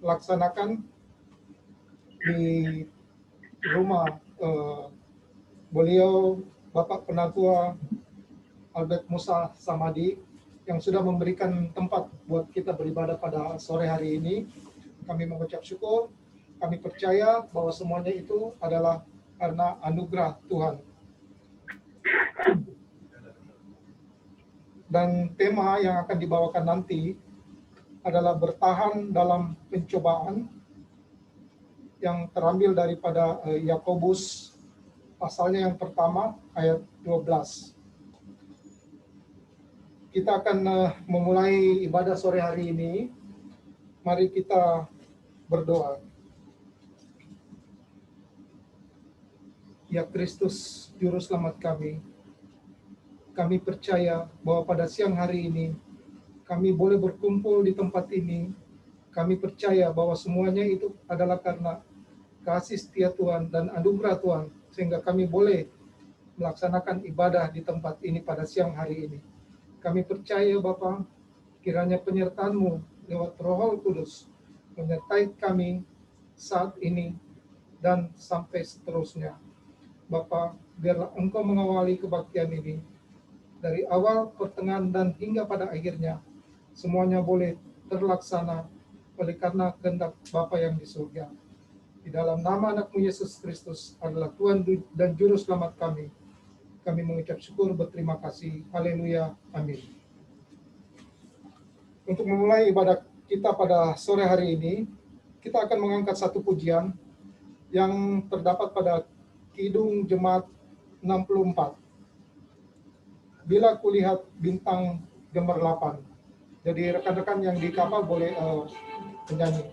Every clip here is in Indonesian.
laksanakan di rumah beliau Bapak Penatua Albert Musa Samadi yang sudah memberikan tempat buat kita beribadah pada sore hari ini. Kami mengucap syukur, kami percaya bahwa semuanya itu adalah karena anugerah Tuhan. Dan tema yang akan dibawakan nanti adalah bertahan dalam pencobaan yang terambil daripada Yakobus pasalnya yang pertama ayat 12. Kita akan memulai ibadah sore hari ini. Mari kita berdoa. Ya Kristus, Juru Selamat kami percaya bahwa pada siang hari ini kami boleh berkumpul di tempat ini. Kami percaya bahwa semuanya itu adalah karena kasih setia Tuhan dan anugerah Tuhan, sehingga kami boleh melaksanakan ibadah di tempat ini pada siang hari ini. Kami percaya Bapa, kiranya penyertaan-Mu lewat Roh Kudus menyertai kami saat ini dan sampai seterusnya. Bapa, biarlah Engkau mengawali kebaktian ini dari awal, pertengahan, dan hingga pada akhirnya. Semuanya boleh terlaksana oleh karena kehendak Bapa yang di surga. Di dalam nama anak-Mu Yesus Kristus adalah Tuhan dan Juru Selamat kami mengucap syukur, berterima kasih. Haleluya. Amin. Untuk memulai ibadah kita pada sore hari ini, kita akan mengangkat satu pujian yang terdapat pada Kidung Jemaat 64. Bila kulihat bintang gemerlapan. Jadi rekan-rekan yang di kapal boleh menyanyi.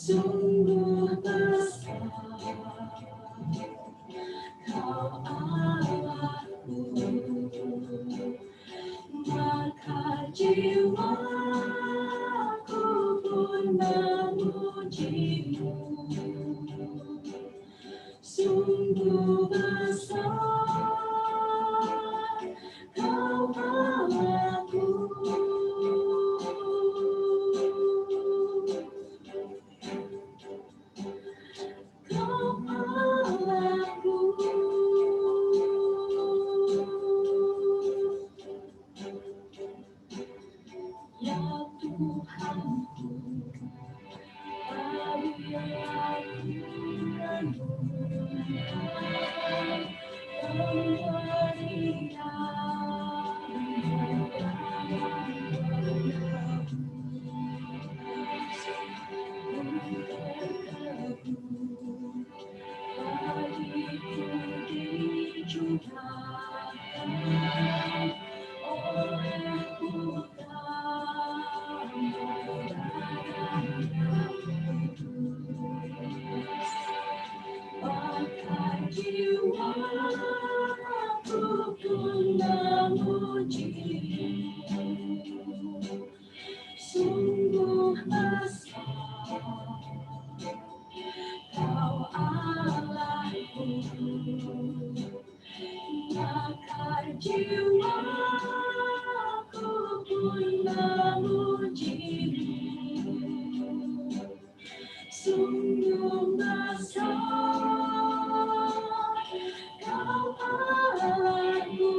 Sungguh besar Kau Allahku, maka jiwaku pun memuji-Mu. Sungguh besar Kau Allahku. Sungguh besar Kau Allahku, maka jiwaku pun memuji-Mu. Sungguh besar Kau Allahku.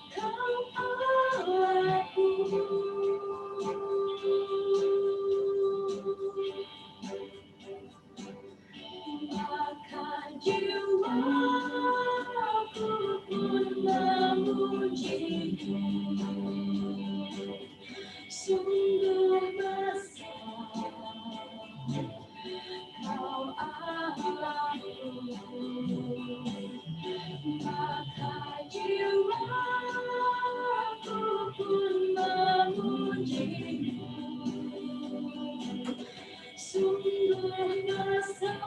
Kau Allahku, maka jiwaku memujimu, sungguh besar Kau Allahku, maka jiwaku pun memujimu, sungguh besar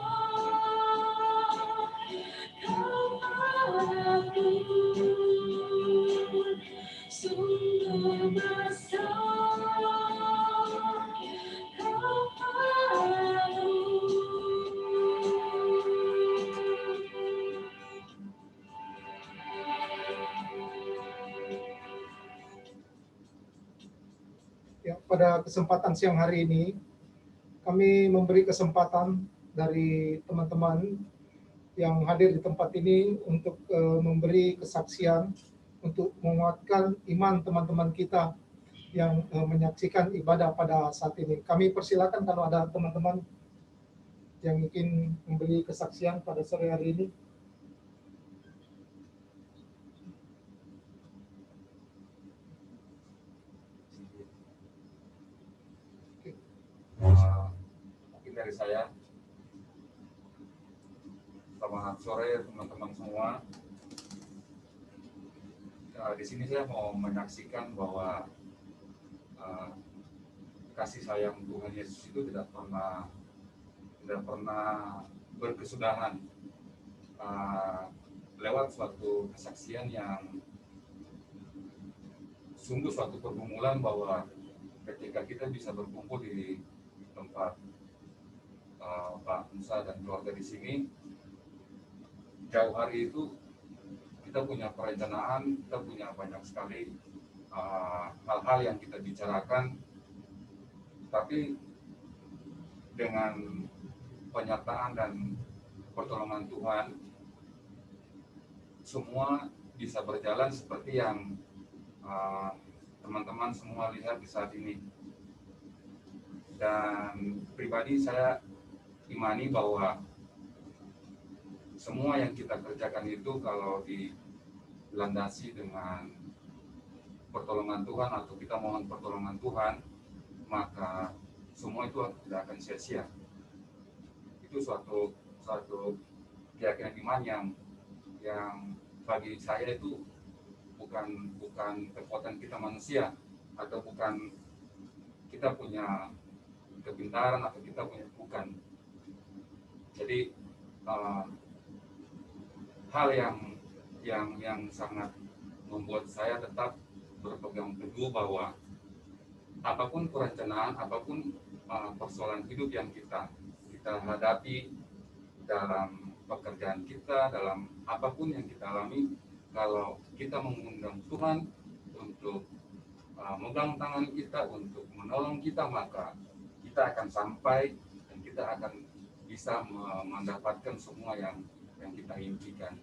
Kau Allahku, sungguh besar Kau Allahku. Ya, pada kesempatan siang hari ini, kami memberi kesempatan dari teman-teman yang hadir di tempat ini untuk memberi kesaksian, untuk menguatkan iman teman-teman kita yang menyaksikan ibadah pada saat ini. Kami persilakan kalau ada teman-teman yang ingin memberi kesaksian pada sore hari ini. Mungkin dari saya, selamat sore teman-teman semua. Di sini saya mau menyaksikan bahwa kasih sayang Tuhan Yesus itu tidak pernah berkesudahan. Lewat suatu kesaksian yang sungguh suatu pergumulan bahwa ketika kita bisa berkumpul di tempat Pak Musa dan keluarga di sini, jauh hari itu kita punya perencanaan, kita punya banyak sekali hal-hal yang kita bicarakan, tapi dengan penyertaan dan pertolongan Tuhan, semua bisa berjalan seperti yang teman-teman semua lihat di saat ini. Dan pribadi saya imani bahwa semua yang kita kerjakan itu kalau dilandasi dengan pertolongan Tuhan atau kita mohon pertolongan Tuhan, maka semua itu tidak akan sia-sia. Itu suatu keyakinan iman yang bagi saya itu bukan kekuatan kita manusia, atau bukan kita punya kepintaran atau kita punya, bukan. Jadi hal yang sangat membuat saya tetap berpegang teguh bahwa apapun perencanaan, apapun persoalan hidup yang kita hadapi dalam pekerjaan kita, dalam apapun yang kita alami, kalau kita mengundang Tuhan untuk megang tangan kita, untuk menolong kita, maka kita akan sampai dan kita akan bisa mendapatkan semua yang kita impikan.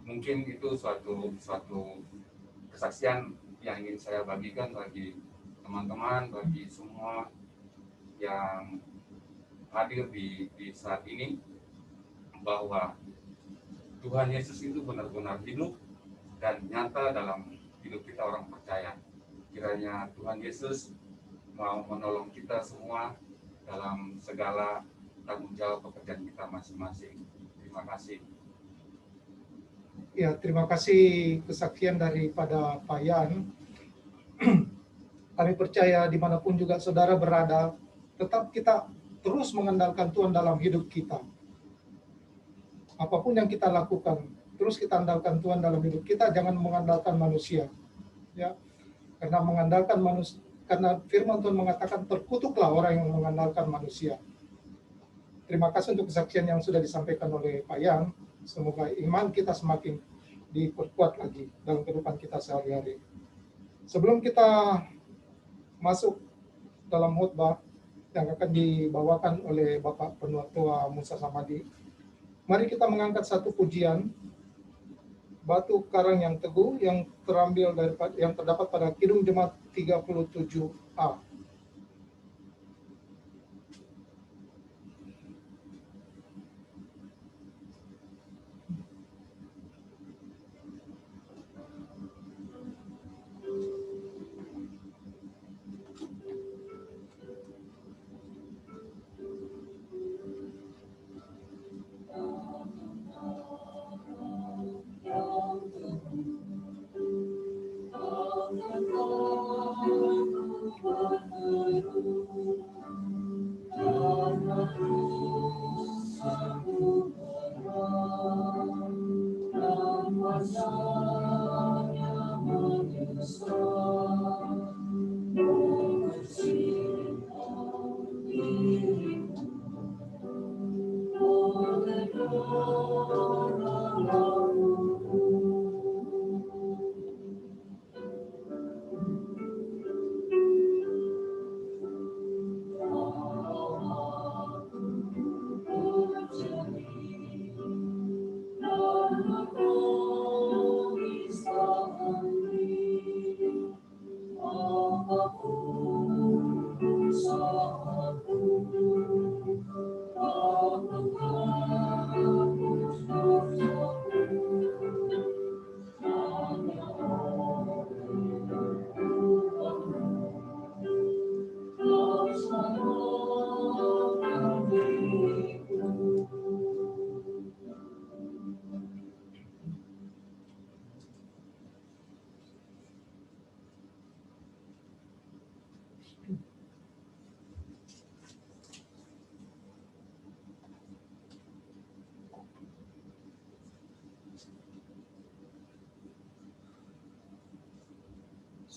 Mungkin itu suatu kesaksian yang ingin saya bagikan bagi teman-teman, bagi semua yang hadir di saat ini, bahwa Tuhan Yesus itu benar-benar hidup dan nyata dalam hidup kita orang percaya. Kiranya Tuhan Yesus mau menolong kita semua dalam segala tanggung jawab pekerjaan kita masing-masing. Terima kasih. Ya, terima kasih kesaksian daripada Pak Yan. Kami percaya dimanapun juga saudara berada, tetap kita terus mengandalkan Tuhan dalam hidup kita. Apapun yang kita lakukan, terus kita andalkan Tuhan dalam hidup kita, jangan mengandalkan manusia. Ya, karena mengandalkan manusia, karena firman Tuhan mengatakan terkutuklah orang yang mengandalkan manusia. Terima kasih untuk kesaksian yang sudah disampaikan oleh Pak Yan. Semoga iman kita semakin diperkuat lagi dalam kehidupan kita sehari-hari. Sebelum kita masuk dalam khotbah yang akan dibawakan oleh Bapak Penutua Musa Samadi, mari kita mengangkat satu pujian, Batu Karang yang Teguh, yang terdapat pada Kidung Jemaat 37A.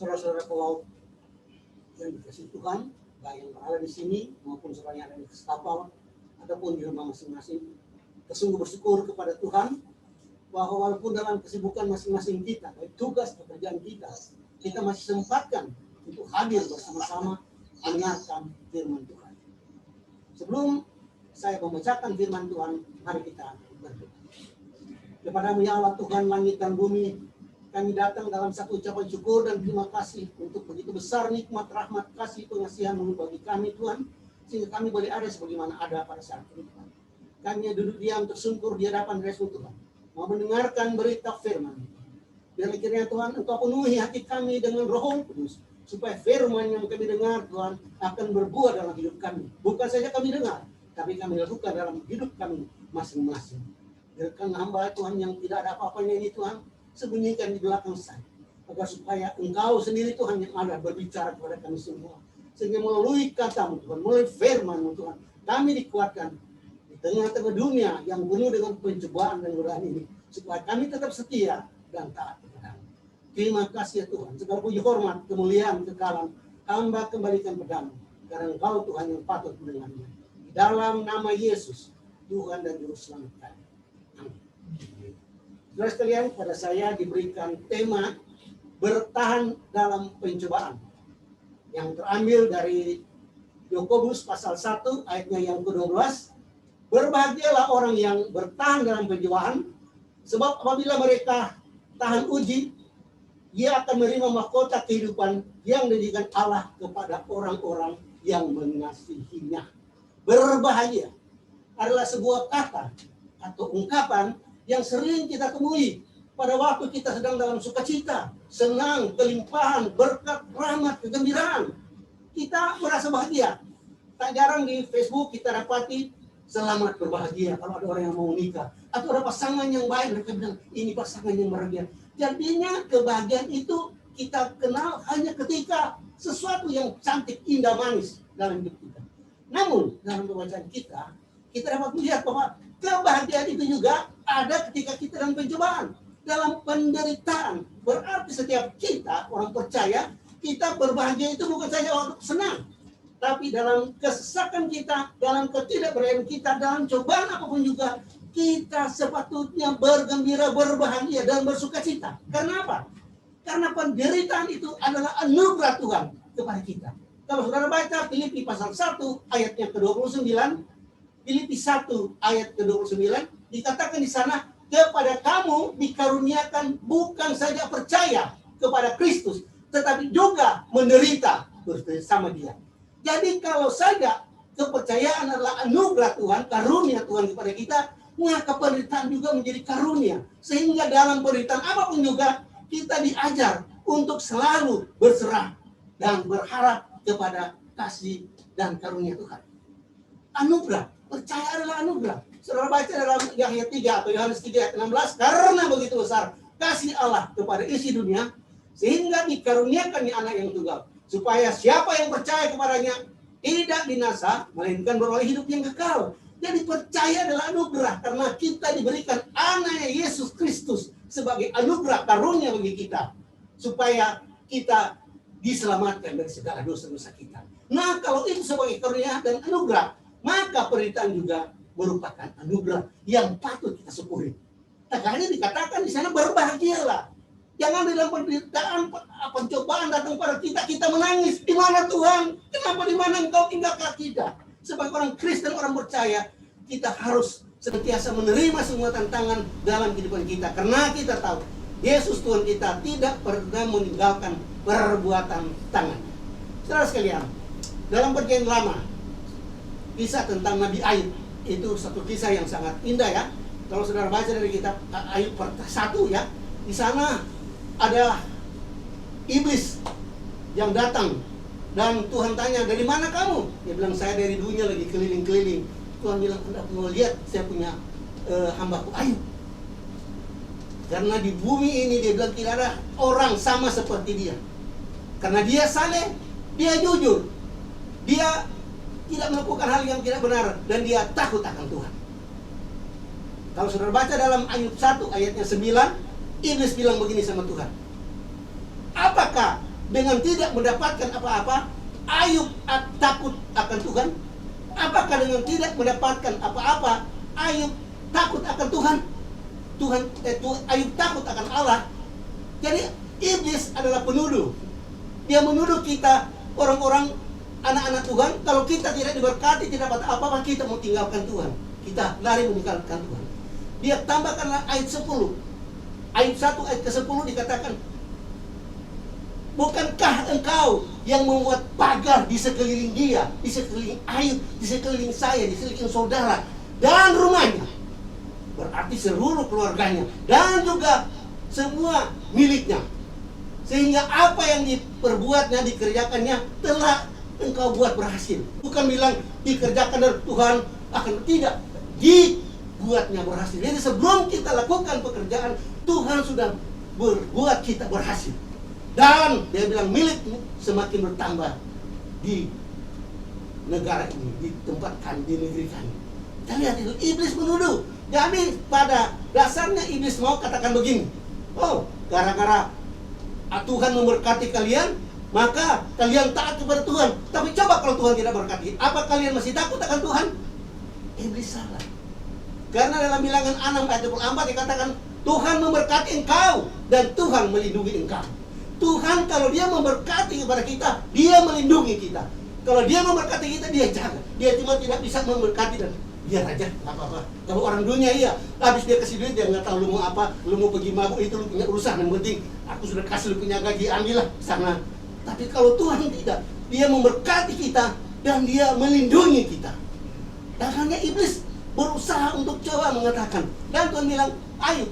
Saudara-saudara pelaut yang dikasih Tuhan, baik yang berada di sini maupun saudara yang ada di kapal ataupun di rumah masing-masing, kita sungguh bersyukur kepada Tuhan bahwa walaupun dalam kesibukan masing-masing kita, baik tugas pekerjaan kita masih sempatkan untuk hadir bersama-sama mendengarkan firman Tuhan. Sebelum saya membacakan firman Tuhan, mari kita berdoa. Kepadamu ya Allah Tuhan langit dan bumi, kami datang dalam satu ucapan syukur dan terima kasih untuk begitu besar nikmat, rahmat, kasih, pengasihan-Mu bagi kami Tuhan, sehingga kami boleh ada sebagaimana ada pada saat ini Tuhan. Kami duduk diam tersungkur di hadapan Yesus Tuhan, mau mendengarkan berita firman. Biar kiranya Tuhan Engkau penuhi hati kami dengan Roh Kudus, supaya firman yang kami dengar Tuhan akan berbuah dalam hidup kami. Bukan saja kami dengar, tapi kami lakukan dalam hidup kami masing-masing. Biarkan hamba Tuhan yang tidak ada apa-apanya ini Tuhan, sembunyikan di belakang saya, agar supaya Engkau sendiri Tuhan yang ada berbicara kepada kami semua, sehingga melalui kata-Mu Tuhan, melalui firman-Mu Tuhan, kami dikuatkan di tengah-tengah dunia yang penuh dengan pencobaan dan godaan ini, supaya kami tetap setia dan taat kepada-Mu. Terima kasih ya Tuhan, segala puji hormat, kemuliaan, kekalan, hamba kembalikan padamu, karena Engkau Tuhan yang patut mendengarnya. Di dalam nama Yesus, Tuhan dan Juru Selamat kami. Amin. Saudara sekalian, pada saya diberikan tema bertahan dalam pencobaan yang terambil dari Yakobus pasal 1 ayatnya yang ke-12. Berbahagialah orang yang bertahan dalam pencobaan, sebab apabila mereka tahan uji, ia akan menerima mahkota kehidupan yang diberikan Allah kepada orang-orang yang mengasihinya. Berbahagia adalah sebuah kata atau ungkapan yang sering kita temui pada waktu kita sedang dalam sukacita, senang, kelimpahan, berkat, rahmat, kegembiraan. Kita merasa bahagia. Tak jarang di Facebook kita dapati selamat berbahagia kalau ada orang yang mau menikah. Atau ada pasangan yang baik, mereka bilang ini pasangan yang bahagia. Jadinya kebahagiaan itu kita kenal hanya ketika sesuatu yang cantik, indah, manis dalam hidup kita. Namun dalam pembacaan kita dapat melihat bahwa kebahagiaan itu juga ada ketika kita dalam pencobaan, dalam penderitaan. Berarti setiap kita, orang percaya, kita berbahagia itu bukan saja waktu senang, tapi dalam kesesakan kita, dalam ketidakberdayaan kita, dalam cobaan apapun juga, kita sepatutnya bergembira, berbahagia, dan bersukacita. Karena apa? Karena penderitaan itu adalah anugerah Tuhan kepada kita. Kalau saudara baca Filipi pasal 1 ayatnya ke-29, Filipi 1 ayat ke-29 dikatakan di sana, kepada kamu dikaruniakan bukan saja percaya kepada Kristus, tetapi juga menderita bersama Dia. Jadi kalau saja kepercayaan adalah anugerah Tuhan, karunia Tuhan kepada kita, maka penderitaan juga menjadi karunia. Sehingga dalam penderitaan apapun juga kita diajar untuk selalu berserah dan berharap kepada kasih dan karunia Tuhan. Anugerah. Percaya adalah anugerah. Saudara baca dalam Yahya 3 atau Yohanes 3 ayat 16, karena begitu besar kasih Allah kepada isi dunia, sehingga dikaruniakannya anak yang tunggal, supaya siapa yang percaya kepadanya tidak binasa, melainkan beroleh hidup yang kekal. Jadi percaya adalah anugerah, karena kita diberikan anak Yesus Kristus sebagai anugerah karunia bagi kita, supaya kita diselamatkan dari segala dosa-dosa kita. Nah, kalau itu sebagai karunia dan anugerah, maka penderitaan juga merupakan anugerah yang patut kita syukuri. Makanya dikatakan di sana berbahagialah. Jangan dalam penderitaan, pencobaan datang pada kita, kita menangis. Di mana Tuhan? Kenapa di mana Engkau tinggalkan kita? Sebagai orang Kristen, orang percaya, kita harus senantiasa menerima semua tantangan dalam kehidupan kita. Karena kita tahu, Yesus Tuhan kita tidak pernah meninggalkan perbuatan tangan. Saudara sekalian, dalam perjanjian lama, kisah tentang Nabi Ayub, itu satu kisah yang sangat indah ya. Kalau saudara baca dari kitab Ayub 1 ya, di sana ada iblis yang datang dan Tuhan tanya, dari mana kamu? Dia bilang, saya dari dunia lagi keliling-keliling. Tuhan bilang, Anda mau lihat saya punya hambaku Ayub. Karena di bumi ini dia bilang tidak ada orang sama seperti dia. Karena dia saleh, dia jujur, dia tidak melakukan hal yang tidak benar, dan dia takut akan Tuhan. Kalau saudara baca dalam Ayub 1 ayatnya 9, iblis bilang begini sama Tuhan, apakah dengan tidak mendapatkan apa-apa Ayub takut akan Tuhan? Apakah dengan tidak mendapatkan apa-apa Ayub takut akan Tuhan? Ayub takut akan Allah. Jadi iblis adalah penuduh. Dia menuduh kita, orang-orang anak-anak Tuhan, kalau kita tidak diberkati, tidak dapat apa-apa, kita mau tinggalkan Tuhan. Kita lari meninggalkan Tuhan. Dia tambahkanlah ayat 10. Ayat 1 ayat ke-10 dikatakan, bukankah engkau yang membuat pagar di sekeliling dia, di sekeliling Ayub, di sekeliling saya, di sekeliling saudara, dan rumahnya, berarti seluruh keluarganya, dan juga semua miliknya, sehingga apa yang diperbuatnya, dikerjakannya, telah engkau buat berhasil. Bukan bilang dikerjakan dari Tuhan akan, tidak, dibuatnya berhasil. Jadi sebelum kita lakukan pekerjaan, Tuhan sudah berbuat kita berhasil. Dan dia bilang milikmu semakin bertambah di negara ini, di tempat kami, di negeri kami. Kita lihat itu, iblis menuduh. Jadi pada dasarnya iblis mau katakan begini, oh, gara-gara Tuhan memberkati kalian, maka kalian taat kepada Tuhan. Tapi coba kalau Tuhan tidak berkati, apa kalian masih takut akan Tuhan? Iblis salah. Karena dalam bilangan 6 ayat 24 dikatakan, Tuhan memberkati engkau dan Tuhan melindungi engkau. Tuhan kalau dia memberkati kepada kita, dia melindungi kita. Kalau dia memberkati kita, dia jaga. Dia cuma tidak bisa memberkati dan biar aja, nggak apa-apa. Kalau orang dunia iya, habis dia kasih duit, dia nggak tahu lu mau apa, lu mau pergi mabuk, itu lu punya urusan. Yang penting aku sudah kasih lu punya gaji, ambillah sana. Tapi kalau Tuhan tidak, dia memberkati kita dan dia melindungi kita. Dan hanya iblis berusaha untuk coba mengatakan, dan Tuhan bilang, Ayub,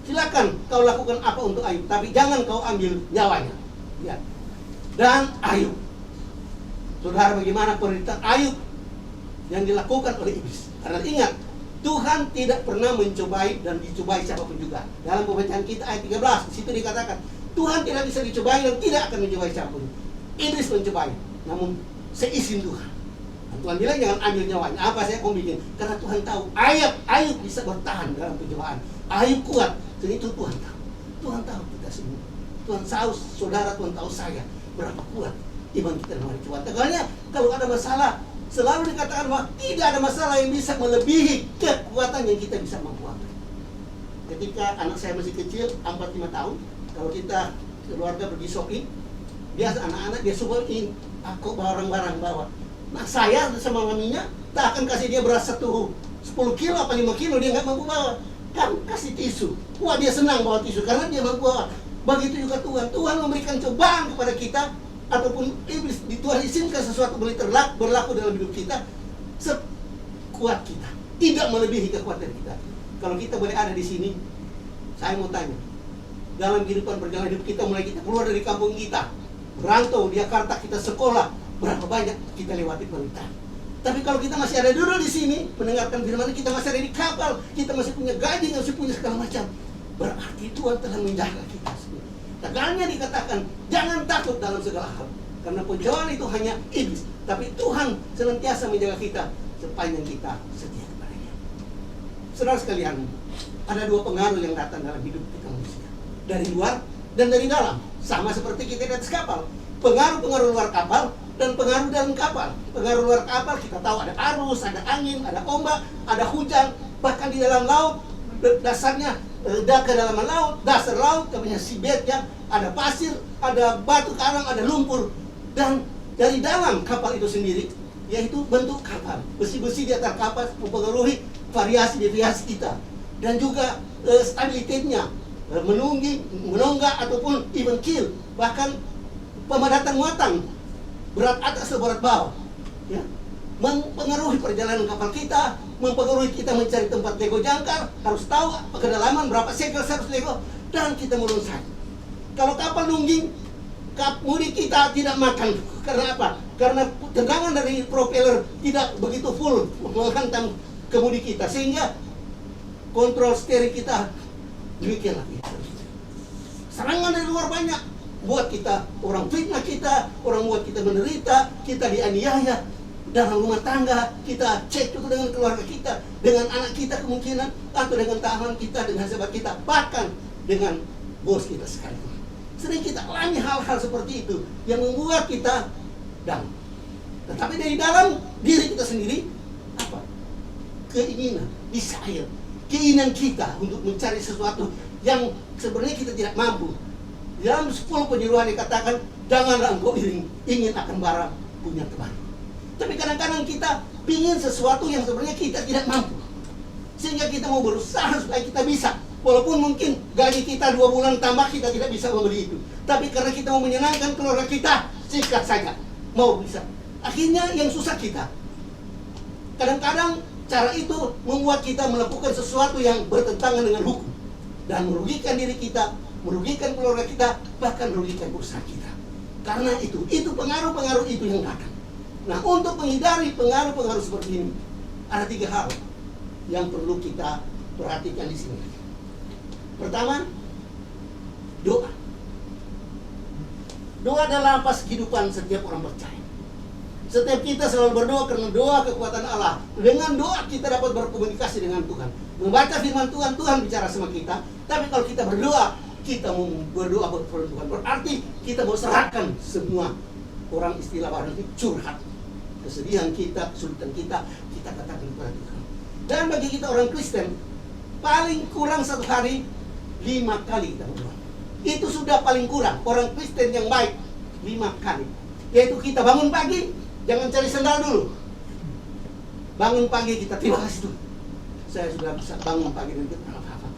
silakan kau lakukan apa untuk Ayub, tapi jangan kau ambil nyawanya. Ya. Dan Ayub, saudara, bagaimana penderitaan Ayub yang dilakukan oleh iblis? Karena ingat, Tuhan tidak pernah mencobai dan dicobai siapapun juga. Dalam pembacaan kita ayat 13, di situ dikatakan, Tuhan tidak bisa dicobai dan tidak akan mencobai siapapun. Iblis mencobai, namun seizin Tuhan. Dan Tuhan bilang jangan ambil nyawanya. Apa saya mau bikin? Karena Tuhan tahu Ayub bisa bertahan dalam pencobaan. Ayub kuat. Dan itu Tuhan tahu. Tuhan tahu kita semua. Tuhan tahu saudara, Tuhan tahu saya berapa kuat iman kita dalam hari Tuhan. Makanya kalau ada masalah, selalu dikatakan bahwa tidak ada masalah yang bisa melebihi kekuatan yang kita bisa mampu. Ketika anak saya masih kecil, 4-5 tahun, kalau kita keluarga pergi shopping, biasa anak-anak dia suruhin aku barang-barang bawa. Nah saya sama maminya tak akan kasih dia beras 10 kilo apa 5 kilo, dia nggak mampu bawa. Kan kasih tisu. Wah, dia senang bawa tisu karena dia mampu bawa. Begitu juga Tuhan. Tuhan memberikan cobaan kepada kita, ataupun iblis, Tuhan izinkan sesuatu berlaku dalam hidup kita sekuat kita, tidak melebihi kekuatan kita. Kalau kita boleh ada di sini, saya mau tanya, dalam kehidupan perjalanan hidup kita, mulai kita keluar dari kampung kita, merantau di Jakarta, kita sekolah, berapa banyak kita lewati penderitaan. Tapi kalau kita masih ada dulu di sini, mendengarkan firman, kita masih ada di kapal, kita masih punya gaji, masih punya segala macam, berarti Tuhan telah menjaga kita semua. Tegalnya dikatakan, jangan takut dalam segala hal, karena pencobaan itu hanya iblis, tapi Tuhan senantiasa menjaga kita sepanjang kita setia kepadanya. Saudara sekalian, ada dua pengaruh yang datang dalam hidup kita manusia, dari luar dan dari dalam. Sama seperti kita di atas kapal. Pengaruh-pengaruh luar kapal dan pengaruh dalam kapal. Pengaruh luar kapal kita tahu ada arus, ada angin, ada ombak, ada hujan, bahkan di dalam laut dasarnya kedalaman laut, dasar laut, namanya seabednya, ada pasir, ada batu karang, ada lumpur, dan dari dalam kapal itu sendiri, yaitu bentuk kapal, besi-besi di atas kapal mempengaruhi variasi-deviasi kita, dan juga stabilitasnya, menunggak ataupun even keel, bahkan pemadatan muatan, berat atas atau berat bawah, ya, mempengaruhi perjalanan kapal kita, mempengaruhi kita mencari tempat lego jangkar, harus tahu kedalaman berapa sekel harus lego, dan kita meluncat. Kalau kapal nungging, kemudi kita tidak makan. Karena apa? Karena tendangan dari propeller tidak begitu full menghantam kemudi kita, sehingga kontrol steering kita demikian lagi. Serangan dari luar banyak, buat kita, orang fitnah kita, orang buat kita menderita, kita dianiaya dalam rumah tangga, kita cek juga dengan keluarga kita, dengan anak kita kemungkinan, atau dengan tahanan kita, dengan sahabat kita, bahkan dengan bos kita sekalipun. Sering kita alami hal-hal seperti itu yang membuat kita down. Tetapi dari dalam diri kita sendiri, apa? Keinginan, desire, keinginan kita untuk mencari sesuatu yang sebenarnya kita tidak mampu. Dalam 10 penyuluhan dikatakan, janganlah engkau ingin akan bara punya teman. Tapi kadang-kadang kita ingin sesuatu yang sebenarnya kita tidak mampu, sehingga kita mau berusaha supaya kita bisa. Walaupun mungkin gaji kita 2 bulan tambah, kita tidak bisa membeli itu. Tapi karena kita mau menyenangkan keluarga kita, sikat saja, mau bisa. Akhirnya yang susah kita. Kadang-kadang cara itu membuat kita melakukan sesuatu yang bertentangan dengan hukum, dan merugikan diri kita, merugikan keluarga kita, bahkan merugikan perusahaan kita. Karena itu pengaruh-pengaruh itu yang datang. Nah, untuk menghindari pengaruh-pengaruh seperti ini, ada 3 hal yang perlu kita perhatikan di sini. Pertama, doa. Doa adalah apa kehidupan setiap orang percaya. Setiap kita selalu berdoa karena doa kekuatan Allah. Dengan doa kita dapat berkomunikasi dengan Tuhan. Membaca firman Tuhan, Tuhan bicara sama kita. Tapi kalau kita berdoa, kita mau berdoa kepada Tuhan. Berarti kita mau serahkan semua, orang istilah baru itu curhat. Kesedihan kita, kesulitan kita katakan kepada Tuhan. Dan bagi kita orang Kristen, paling kurang 1 hari 5 kali kita berdoa. Itu sudah paling kurang. Orang Kristen yang baik 5 kali. Yaitu kita bangun pagi, jangan cari sendal dulu. Bangun pagi kita terima kasih Tuhan, saya sudah bisa bangun pagi dan kita apa-apa.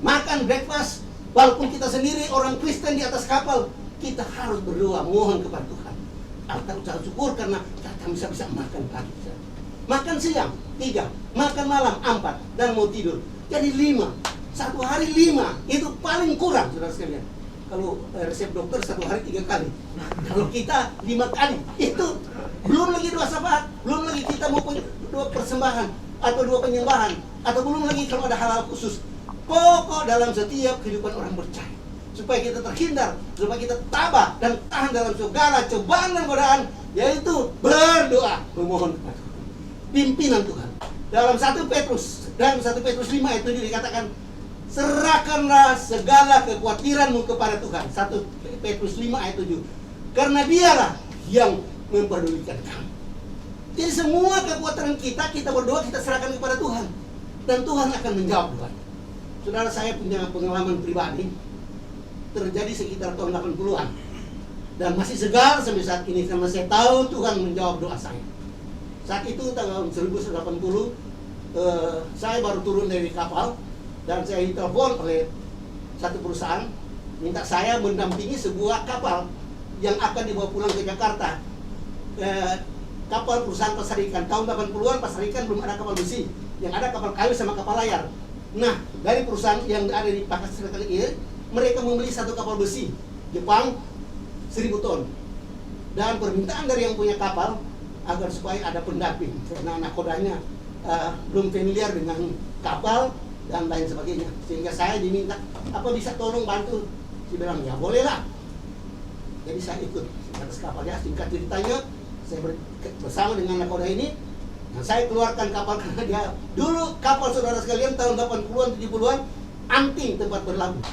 Makan breakfast, walaupun kita sendiri orang Kristen di atas kapal, kita harus berdoa, mohon kepada Tuhan. Atau ucap syukur karena kita bisa makan pagi. Makan siang 3, makan malam 4, dan mau tidur. Jadi 5. 1 hari 5, itu paling kurang, saudara sekalian. Kalau resep dokter 1 hari 3 kali. Kalau kita 5 kali, itu belum lagi doa syafaat, belum lagi kita mau doa persembahan atau doa penyembahan, atau belum lagi kalau ada hal-hal khusus. Pokok dalam setiap kehidupan orang percaya, supaya kita terhindar, supaya kita tabah dan tahan dalam segala cobaan dan godaan, yaitu berdoa, memohon kepada Tuhan, pimpinan Tuhan. Dalam 1 Petrus 5 ayat 7 dikatakan, serahkanlah segala kekhawatiranmu kepada Tuhan. 1 Petrus 5 ayat 7. Karena dialah yang memperdulikan kamu. Jadi semua kekhawatiran kita berdoa, kita serahkan kepada Tuhan. Dan Tuhan akan menjawab doa. Saudara, saya punya pengalaman pribadi, terjadi sekitar tahun 80-an. Dan masih segar sampai saat ini, karena saya tahu Tuhan menjawab doa saya. Saat itu tahun 1980, saya baru turun dari kapal, dan saya ditelepon oleh satu perusahaan minta saya mendampingi sebuah kapal yang akan dibawa pulang ke Jakarta. Kapal perusahaan pasar ikan. Tahun 80-an pasar ikan belum ada kapal besi, yang ada kapal kayu sama kapal layar. Nah, dari perusahaan yang ada di Pakistan ini, mereka membeli 1 kapal besi Jepang 1000 ton, dan permintaan dari yang punya kapal agar supaya ada pendamping karena nakodanya belum familiar dengan kapal dan lain sebagainya, sehingga saya diminta, apa bisa tolong bantu? Saya bilang, ya bolehlah. Jadi saya ikut atas kapalnya. Singkat ceritanya, saya bersama dengan nakoda ini, dan saya keluarkan kapal karena dia dulu kapal, saudara sekalian, tahun 80-an 70-an anting tempat berlabuh.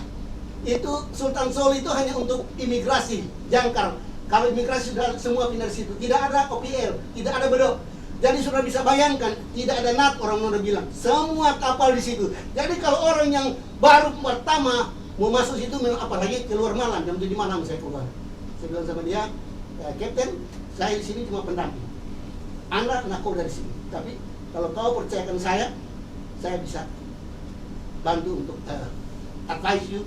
Itu Sultan Sol itu hanya untuk imigrasi jangkar Kalau imigrasi sudah semua pindah di situ, tidak ada OPL, tidak ada bedok. Jadi sudah bisa bayangkan, tidak ada NAT, orang udah bilang. Semua kapal di situ. Jadi kalau orang yang baru pertama mau masuk situ, apalagi keluar malam, jam 7 malam saya keluar. Saya bilang sama dia, Kapten, saya di sini cuma pendamping. Anda nakoda di sini. Tapi kalau kau percayakan saya bisa bantu untuk advise you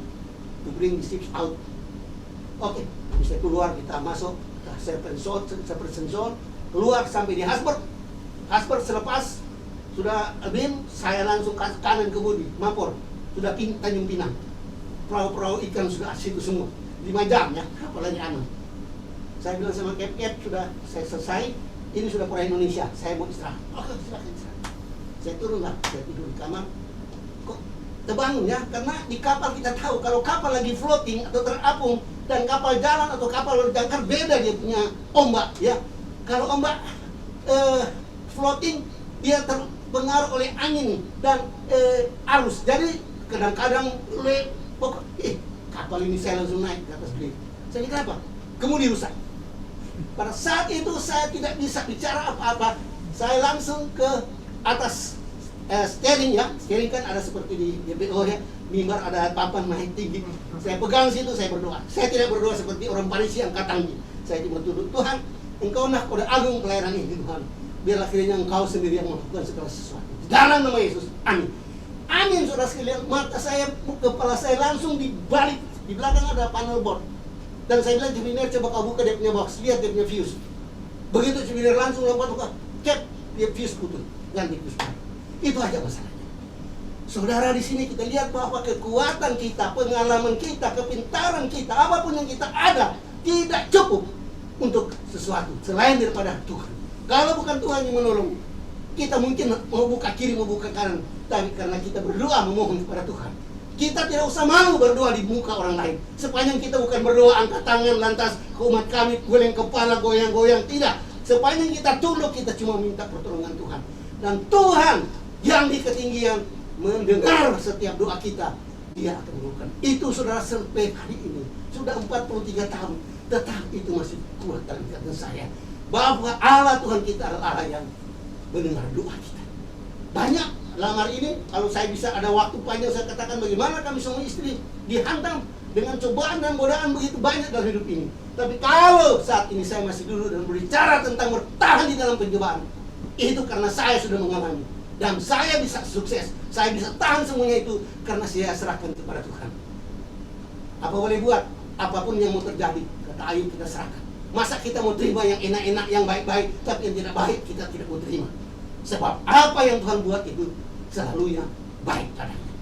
to bring the ships out. Oke, bisa keluar, kita masuk ke separate zone, keluar sampai di Hasbert. Hasbert selepas sudah beam, saya langsung ke kanan ke bodi, Mapor, sudah Tanjung Pinang. Perahu-perahu ikan sudah situ semua. 5 jam ya, apalagi aman. Saya bilang sama Cap, sudah saya selesai, ini sudah pernah Indonesia, saya mau istirahat. Oke, silakan istirahat. Saya turun lah, saya tidur di kamar. Kok terbangun ya? Karena di kapal kita tahu, kalau kapal lagi floating atau terapung, dan kapal jalan atau kapal berjangkar beda dia punya ombak ya. Kalau ombak floating, dia terpengaruh oleh angin dan arus. Jadi kadang-kadang kapal ini saya langsung naik ke atas beli. Saya kira apa? Kemudi rusak. Pada saat itu saya tidak bisa bicara apa-apa. Saya langsung ke atas steering ya. Steering kan ada seperti di JPO ya. Mimbar ada papan naik tinggi. Saya pegang situ, saya berdoa. Saya tidak berdoa seperti orang Parisi yang tinggi. Saya cuma tuduh, Tuhan, Engkau nak kode agung pelayanan ini Tuhan. Biarlah kiranya Engkau sendiri yang melakukan segala sesuatu. Dalam nama Yesus. Amin. Amin, saudara sekalian. Mata saya, kepala saya langsung dibalik. Di belakang ada panel board. Dan saya bilang, Jeminer, coba kau buka dia punya box. Lihat dia punya fuse. Begitu Jeminer langsung lompat, Cap, dia fuse putus. Ganti fuse. Itu aja masalahnya. Saudara, di sini kita lihat bahwa kekuatan kita, pengalaman kita, kepintaran kita, apapun yang kita ada, tidak cukup untuk sesuatu selain daripada Tuhan. Kalau bukan Tuhan yang menolong, kita mungkin mau buka kiri, mau buka kanan. Tapi karena kita berdoa memohon kepada Tuhan, kita tidak usah malu berdoa di muka orang lain. Sepanjang kita bukan berdoa angkat tangan lantas umat kami goleng kepala goyang-goyang, tidak. Sepanjang kita tunduk, kita cuma minta pertolongan Tuhan. Dan Tuhan yang di ketinggian mendengar setiap doa kita, Dia akan melakukan. Itu saudara sampai hari ini sudah 43 tahun, tetap itu masih kuat dalam ingatan saya bahwa Allah Tuhan kita adalah Allah yang mendengar doa kita. Banyak lamar ini, kalau saya bisa ada waktu panjang saya katakan bagaimana kami semua istri dihantam dengan cobaan dan godaan begitu banyak dalam hidup ini. Tapi kalau saat ini saya masih duduk dan berbicara tentang bertahan di dalam pencobaan, itu karena saya sudah mengalami. Dan saya bisa sukses, saya bisa tahan semuanya itu karena saya serahkan kepada Tuhan. Apa boleh buat? Apapun yang mau terjadi, kata Ayub, kita serahkan. Masa kita mau terima yang enak-enak, yang baik-baik, tapi yang tidak baik kita tidak mau terima. Sebab apa yang Tuhan buat itu selalu yang baik padanya.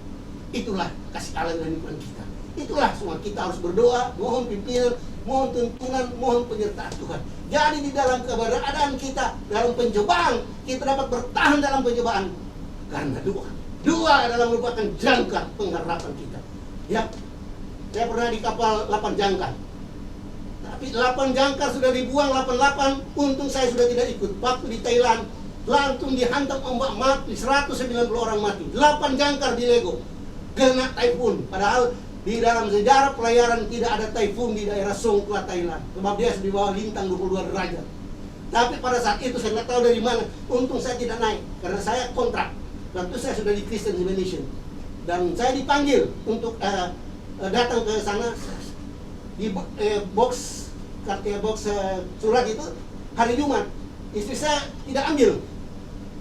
Itulah kasih Allah dan hikmat kita. Itulah semua kita harus berdoa, mohon pimpinan, mohon tuntunan, mohon penyertaan Tuhan. Jadi di dalam keberadaan kita, dalam pencobaan, kita dapat bertahan dalam pencobaan karena doa. Doa adalah merupakan jangkar pengharapan kita. Ya, saya pernah di kapal 8 jangkar. Tapi 8 jangkar sudah dibuang, 88, untung saya sudah tidak ikut. Waktu di Thailand, langsung dihantam ombak mati, 190 orang mati. 8 jangkar di Lego, kena taifun. Padahal di dalam sejarah pelayaran tidak ada taifun di daerah Songkhla, Thailand. Sebab dia di bawah lintang 22 derajat. Tapi pada saat itu saya nggak tahu dari mana. Untung saya tidak naik, karena saya kontrak. Waktu saya sudah di Christian Dimension. Dan saya dipanggil untuk datang ke sana di box surat itu hari Jumat. Istri saya tidak ambil.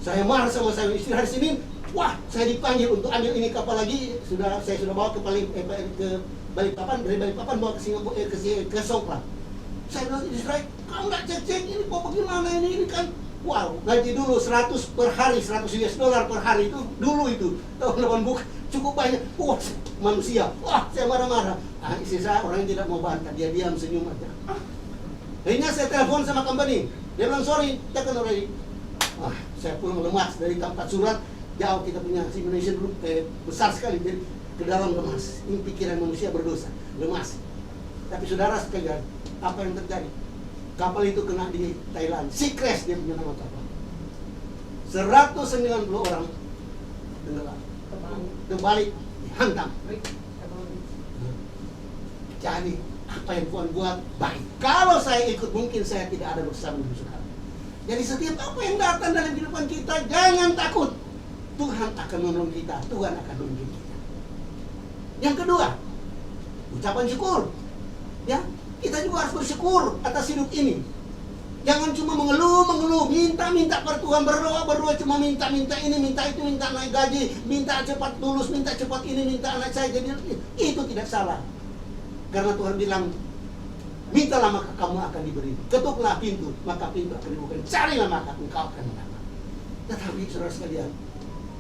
Saya marah sama saya istri hari Senin. Wah, saya dipanggil untuk ambil ini kapal lagi. Saya sudah bawa ke Balikpapan, dari Balikpapan bawa ke Singapura, ke Songkhla. Saya bilang, istri, kamu nggak cek ini kok bagaimana ini kan? Wow, gaji dulu 100 per hari, 100 US dollar per hari itu dulu itu tahun 80 cukup banyak. Wah, manusia. Wah, saya marah-marah. Istri saya orang yang tidak mau bantah, dia diam senyum aja. Akhirnya saya telepon sama company. Dia bilang, sorry, tekan already. Wah, saya pulang lemas dari tempat surat. Jauh kita punya Indonesia dulu besar sekali, jadi ke dalam lemas. Ini pikiran manusia berdosa, lemas. Tapi saudara sekalian, apa yang terjadi? Kapal itu kena di Thailand, Sea Crash dia punya nama kapal. 190 orang tenggelam, terbalik, dihantam. Jadi apa yang Tuhan buat baik. Kalau saya ikut, mungkin saya tidak ada bersama dengan saudara. Jadi setiap apa yang datang dalam kehidupan kita, jangan takut. Tuhan akan menolong kita, Tuhan akan menolong kita. Yang kedua, ucapan syukur. Ya, kita juga harus bersyukur atas hidup ini. Jangan cuma mengeluh, minta pada Tuhan, berdoa, cuma minta ini, minta itu, minta naik gaji, minta cepat lulus, minta cepat ini, minta anak saya jadi. Itu tidak salah. Karena Tuhan bilang, mintalah maka kamu akan diberi. Ketuklah pintu, maka pintu akan dibuka. Carilah maka engkau akan mendapat. Tetapi saudara sekalian,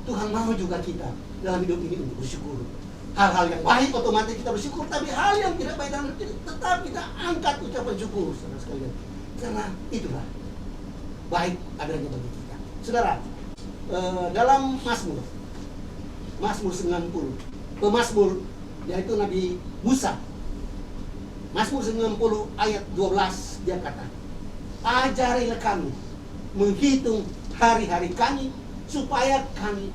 Tuhan mau juga kita dalam hidup ini untuk bersyukur. Hal-hal yang baik otomatis kita bersyukur, tapi hal yang tidak baik dalam hidup kita tetap kita angkat ucapan syukur, saudara sekalian. Karena itulah baik adanya bagi kita. Saudara, dalam Mazmur 90, pemazmur yaitu Nabi Musa, Mazmur 90 ayat 12, dia kata, ajarilah kami menghitung hari-hari kami supaya kami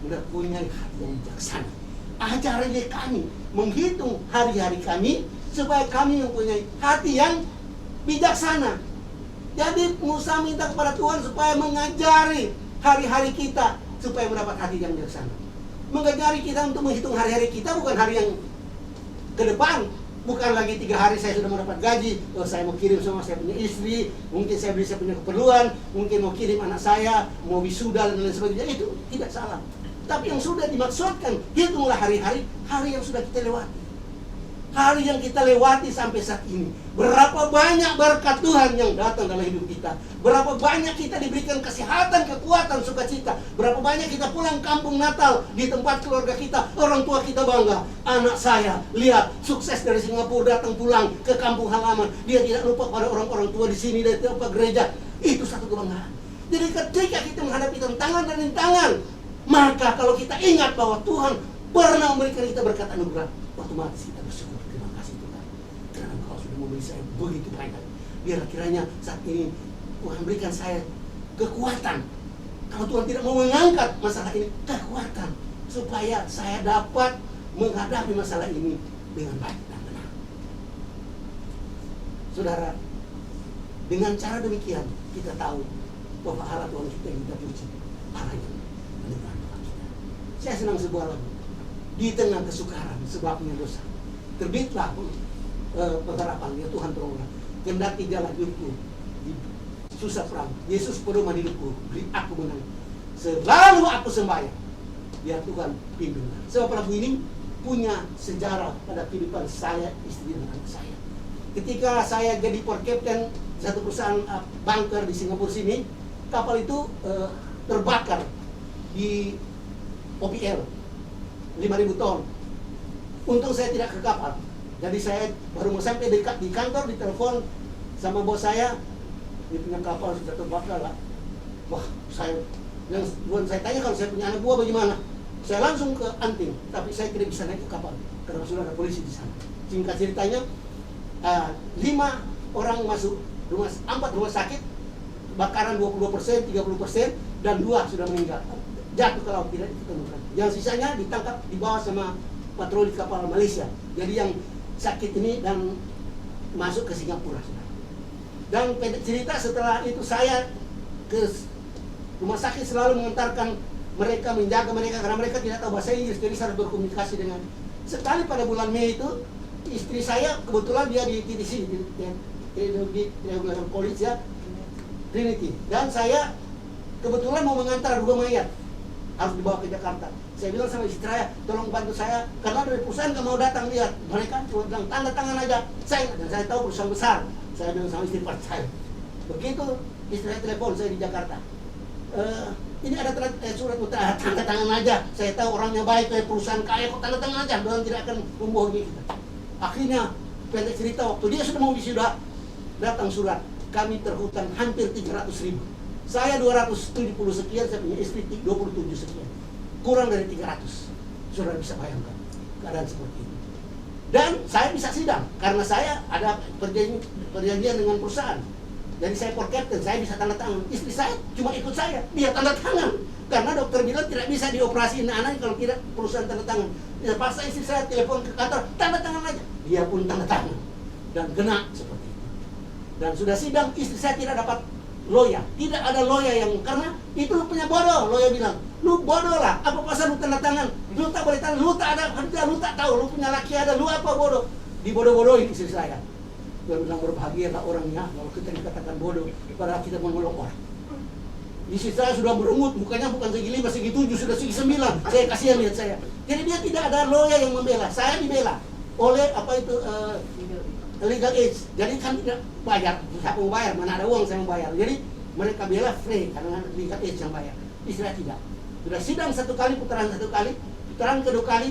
mempunyai hati yang bijaksana. Ajarilah kami menghitung hari-hari kami supaya kami mempunyai hati yang bijaksana. Jadi Musa minta kepada Tuhan supaya mengajari hari-hari kita supaya mendapat hati yang bijaksana. Mengajari kita untuk menghitung hari-hari kita, bukan hari yang ke depan. Bukan lagi 3 hari saya sudah mendapat gaji, saya mau kirim semua, saya punya istri, mungkin saya punya keperluan, mungkin mau kirim anak saya, mau wisuda dan lain sebagainya. Itu tidak salah. Tapi yang sudah dimaksudkan, hitunglah hari-hari yang sudah kita lewati. Hari yang kita lewati sampai saat ini. Berapa banyak berkat Tuhan yang datang dalam hidup kita. Berapa banyak kita diberikan kesehatan, kekuatan, sukacita. Berapa banyak kita pulang kampung Natal di tempat keluarga kita. Orang tua kita bangga. Anak saya, lihat, sukses dari Singapura datang pulang ke kampung halaman. Dia tidak lupa pada orang-orang tua di sini, dia tidak lupa gereja. Itu satu kebanggaan. Jadi ketika kita menghadapi tantangan dan rintangan, maka kalau kita ingat bahwa Tuhan pernah memberikan kita berkat anugerah, otomatis kita bersyukur. Terima kasih Tuhan, karena Engkau sudah memberi saya begitu banyak. Biar kiranya saat ini Tuhan berikan saya kekuatan. Kalau Tuhan tidak mau mengangkat masalah ini, kekuatan supaya saya dapat menghadapi masalah ini dengan baik dan benar. Saudara, dengan cara demikian kita tahu bahwa Allah Tuhan kita yang kita puji, Allah yang mendengar doa kita. Saya senang sebuah lagu. Di tengah kesukaran sebabnya dosa, terbitlah pengharapan ya Tuhan tolonglah. Kendati jalan hidupku di susah perang, Yesus pedoman hidupku, beri aku menang. Selalu aku sembahyang, biar Tuhan pimpin. Sebab lagu ini punya sejarah pada kehidupan saya, istri dan anak saya. Ketika saya jadi port captain satu perusahaan bunker di Singapura sini, kapal itu terbakar di OPL 5.000 ton. Untung saya tidak ke kapal. Jadi saya baru mau sampai di kantor, ditelepon sama bos saya, dia punya kapal sudah terbakar lah. Wah, saya tanya kalau saya punya anak buah bagaimana. Saya langsung ke Anting, tapi saya tidak bisa naik ke kapal karena sudah ada polisi di sana. Singkat ceritanya, 5 orang masuk 4 rumah sakit, bakaran 20%, 30%, dan 2 sudah meninggal. Jatuh ke laut, tidak ditemukan. Yang sisanya ditangkap, dibawa sama patroli kapal Malaysia. Jadi yang sakit ini dan masuk ke Singapura. Dan pendek cerita, setelah itu saya ke rumah sakit selalu mengantarkan mereka, menjaga mereka karena mereka tidak tahu bahasa Inggris, jadi saya harus berkomunikasi dengan. Sekali pada bulan Mei itu, istri saya kebetulan dia di TTC, di College ya, Trinity. Dan saya kebetulan mau mengantar 2 mayat, harus dibawa ke Jakarta. Saya bilang sama istri saya, tolong bantu saya, karena dari perusahaan nggak mau datang lihat. Mereka cuma bilang tanda tangan aja. Dan saya tahu perusahaan besar. Saya bilang sama istri percaya. Begitu istri saya telepon saya di Jakarta. Ini ada surat utara, tanda tangan aja. Saya tahu orangnya baik, perusahaan kaya, kok tanda tangan aja. Tuhan tidak akan membohongi kita. Akhirnya pendek cerita, waktu dia sudah mau wisuda, datang surat. Kami terhutang hampir 300.000. Saya 270 sekian, saya punya istri 27 sekian. Kurang dari 300. Saudara bisa bayangkan keadaan seperti ini. Dan saya bisa sidang karena saya ada perjanjian dengan perusahaan. Jadi saya port captain, saya bisa tanda tangan. Istri saya cuma ikut saya, dia tanda tangan. Karena dokter bilang tidak bisa dioperasiin anak kalau tidak perusahaan tanda tangan. Ya, paksa istri saya telepon ke kantor, tanda tangan aja. Dia pun tanda tangan. dan kena seperti itu. Dan sudah sidang, istri saya tidak dapat loya. Tidak ada loya yang, karena itu lu punya bodoh. Loya bilang, lu bodoh lah, apa pasal lu tanda tangan? Lu tak boleh tanda, lu tak ada kerja, lu tak tahu, lu punya laki ada, lu apa bodoh? Dibodoh-bodohin istri saya. Dia bilang, berbahagialah orangnya kalau kita dikatakan bodoh, padahal kita menolong orang. Istri saya sudah berumut, mukanya bukan segi 5, segi 7, sudah segi 9. Saya kasihan lihat saya. Jadi dia tidak ada lawyer yang membela. Saya dibela oleh legal age. Jadi kan tidak bayar, siapa mau bayar? Mana ada uang saya mau bayar. Jadi mereka bela free karena legal age yang bayar. Istri saya tidak. Sudah sidang 1 kali, putaran 1 kali, putaran kedua kali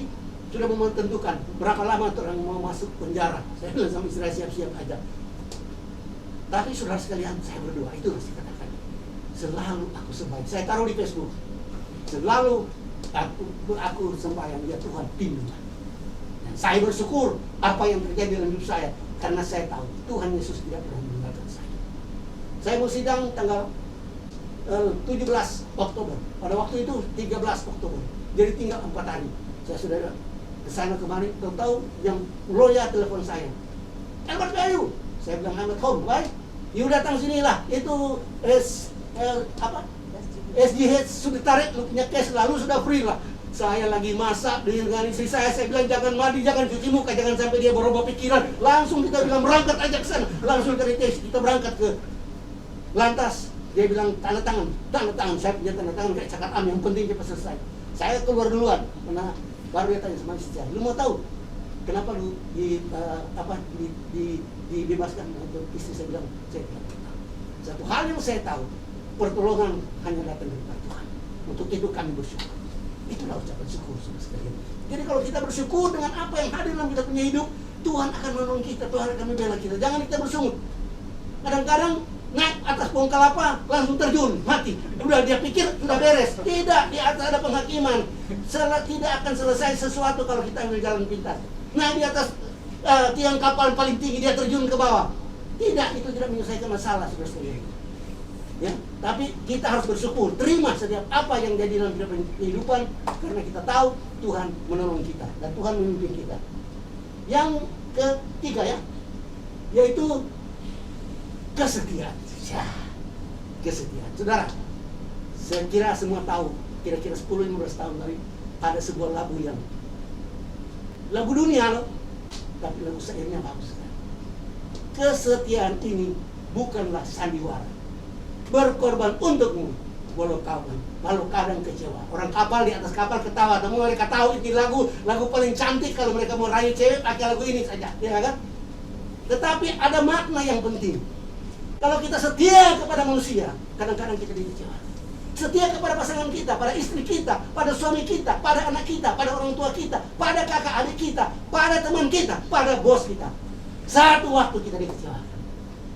sudah menentukan berapa lama orang mau masuk penjara. Saya bilang sama istri saya, siap-siap aja. Tapi saudara sekalian, saya berdoa, itu harus dikatakan. Selalu aku sembahyang. Saya taruh di Facebook. Selalu aku sembahyang, ya Tuhan pimpinlah. Dan saya bersyukur apa yang terjadi dalam hidup saya, karena saya tahu Tuhan Yesus tidak pernah meninggalkan saya. Saya mau sidang tanggal 17 Oktober. Pada waktu itu 13 Oktober. Jadi tinggal 4 hari. Saya sudah ke sana kemarin, tahu yang lawyer telepon saya. Albert Bayu. Saya bilang, I'm at home, baik. You datang sinilah. Itu SGH sudah tarik, lu punya cash, lalu sudah free lah. Saya lagi masak dengan istri saya bilang jangan mandi, jangan cuci muka, jangan sampai dia berubah pikiran. Langsung kita bilang berangkat aja ke sana. Langsung dari tes kita berangkat ke lantas. Dia bilang tanda tangan. Saya punya tanda tangan kayak cakap am, yang penting cepat selesai. Saya keluar duluan, karena baru dia tanya sama istri saya, lu mau tahu kenapa lu dibebaskan? Untuk istri saya bilang, saya tidak tahu. Satu hal yang saya tahu, pertolongan hanya datang dari Tuhan. Untuk itu kami bersyukur. Itulah ucapan syukur, saudara sekalian. Jadi kalau kita bersyukur dengan apa yang hadir dalam kita punya hidup, Tuhan akan menolong kita, Tuhan akan membela kita. Jangan kita bersungut. Kadang-kadang naik atas pohon kelapa, langsung terjun, mati. Udah dia pikir sudah beres. Tidak, di atas ada penghakiman. Tidak akan selesai sesuatu kalau kita ambil jalan pintas. Naik di atas tiang kapal paling tinggi, dia terjun ke bawah. Tidak, itu tidak menyelesaikan masalah, saudara sekalian. Ya, tapi kita harus bersyukur, terima setiap apa yang jadi dalam kehidupan, karena kita tahu Tuhan menolong kita dan Tuhan memimpin kita. Yang ketiga ya, yaitu kesetiaan. Ya, kesetiaan. Saudara, saya kira semua tahu, kira-kira 10-15 tahun lagi ada sebuah lagu dunia loh, tapi lagu syairnya bagus sekali. Kesetiaan ini bukanlah sandiwara, berkorban untukmu walau kadang kecewa. Orang kapal di atas kapal ketawa, namun mereka tahu ini lagu paling cantik. Kalau mereka mau rayu cewek pakai lagu ini saja, ya kan? Tetapi ada makna yang penting. Kalau kita setia kepada manusia, kadang-kadang kita dikecewakan. Setia kepada pasangan kita, pada istri kita, pada suami kita, pada anak kita, pada orang tua kita, pada kakak adik kita, pada teman kita, pada bos kita. Satu waktu kita dikecewakan,